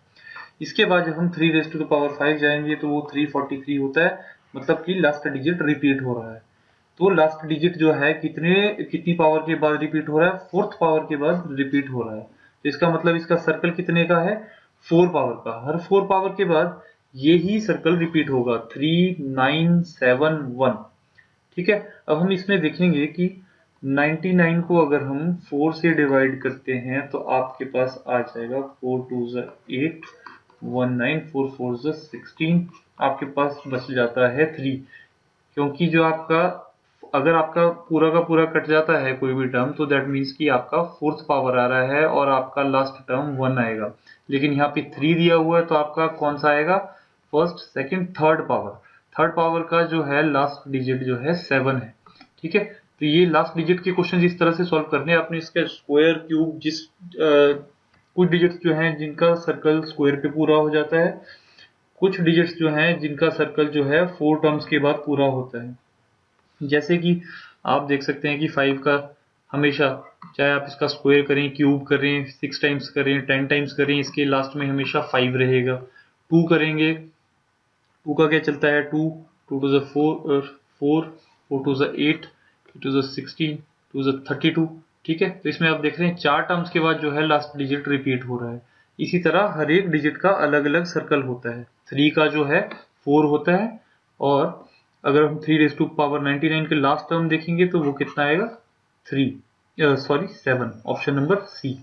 इसके बाद जब हम 3�5 जाएंगे तो वो 343 होता है, मतलब कि लास्ट डिजिट रिपीट हो रहा है। तो लास्ट डिजिट जो है कितनी पावर के बाद रिपीट हो रहा है? 4th पावर के बाद रिपीट हो रहा है। तो इसका मतलब इसका सर्कल कितने का है? 4 पावर का। हर 4 पावर के बाद ये ही सर्कल रिपीट होगा, 3971। ठीक है, अब हम इसमें देखेंगे कि 99 को अगर हम 4 से डिवाइड करते हैं तो आपके पास आ जाएगा 4 2 8, 19, 4 4 16, आपके पास बच जाता है 3। क्योंकि जो आपका, अगर आपका पूरा का पूरा कट जाता है कोई भी टर्म, तो दैट मीन्स कि आपका 4th पावर आ रहा है और आपका लास्ट टर्म 1 आएगा। लेकिन यहाँ पे 3 दिया हुआ है तो आपका कौन सा आएगा? First, second, third power. Third power का जो है लास्ट डिजिट जो है 7 है। ठीक है, तो ये लास्ट डिजिट के क्वेश्चन इस तरह से सॉल्व करने हैं। आपने इसका स्क्वायर, क्यूब, कुछ डिजिट्स जो हैं जिनका सर्कल स्क्वायर पे पूरा हो जाता है, कुछ डिजिट्स जो हैं जिनका सर्कल जो है 4 टर्म्स के बाद पूरा होता है। जैसे कि आप देख सकते हैं कि 5 का हमेशा, चाहे आप इसका स्क्वायर करें, क्यूब करें, 6 टाइम्स करें, 10 टाइम्स करें, इसके लास्ट में हमेशा 5 रहेगा। 2 करेंगे, 2 का क्या चलता है? 2 2 टू ज़ 4, 4 4 टू ज़ 8, 8 टू ज़ 16, 2 ज़ 32। ठीक है, तो इसमें आप देख रहे हैं 4 टर्म्स के बाद जो है लास्ट डिजिट रिपीट हो रहा है। इसी तरह हर एक डिजिट का अलग अलग सर्कल होता है। 3 का जो है 4 होता है, और अगर हम 3⁻99 के लास्ट टर्म देखेंगे तो वो कितना आएगा? 7। Option number C.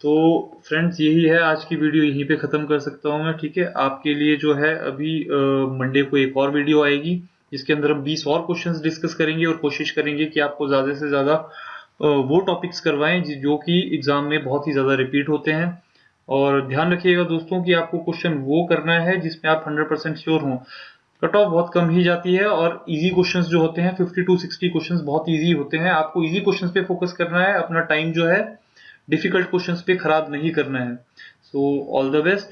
तो फ्रेंड्स, यही है आज की वीडियो, यहीं पे ख़त्म कर सकता हूँ मैं। ठीक है, आपके लिए जो है अभी मंडे को एक और वीडियो आएगी जिसके अंदर हम 20 और क्वेश्चंस डिस्कस करेंगे और कोशिश करेंगे कि आपको ज़्यादा से ज़्यादा वो टॉपिक्स करवाएं जो कि एग्ज़ाम में बहुत ही ज़्यादा रिपीट होते हैं। और ध्यान रखिएगा दोस्तों कि आपको क्वेश्चन वो करना है जिसमें आप 100% श्योर हों। कट ऑफ बहुत कम ही जाती है, और इजी क्वेश्चंस जो होते हैं 50 to 60 क्वेश्चंस बहुत इजी होते हैं। आपको इजी क्वेश्चंस पे फोकस करना है, अपना टाइम जो है डिफिकल्ट क्वेश्चंस पे खराब नहीं करना है। So all the best.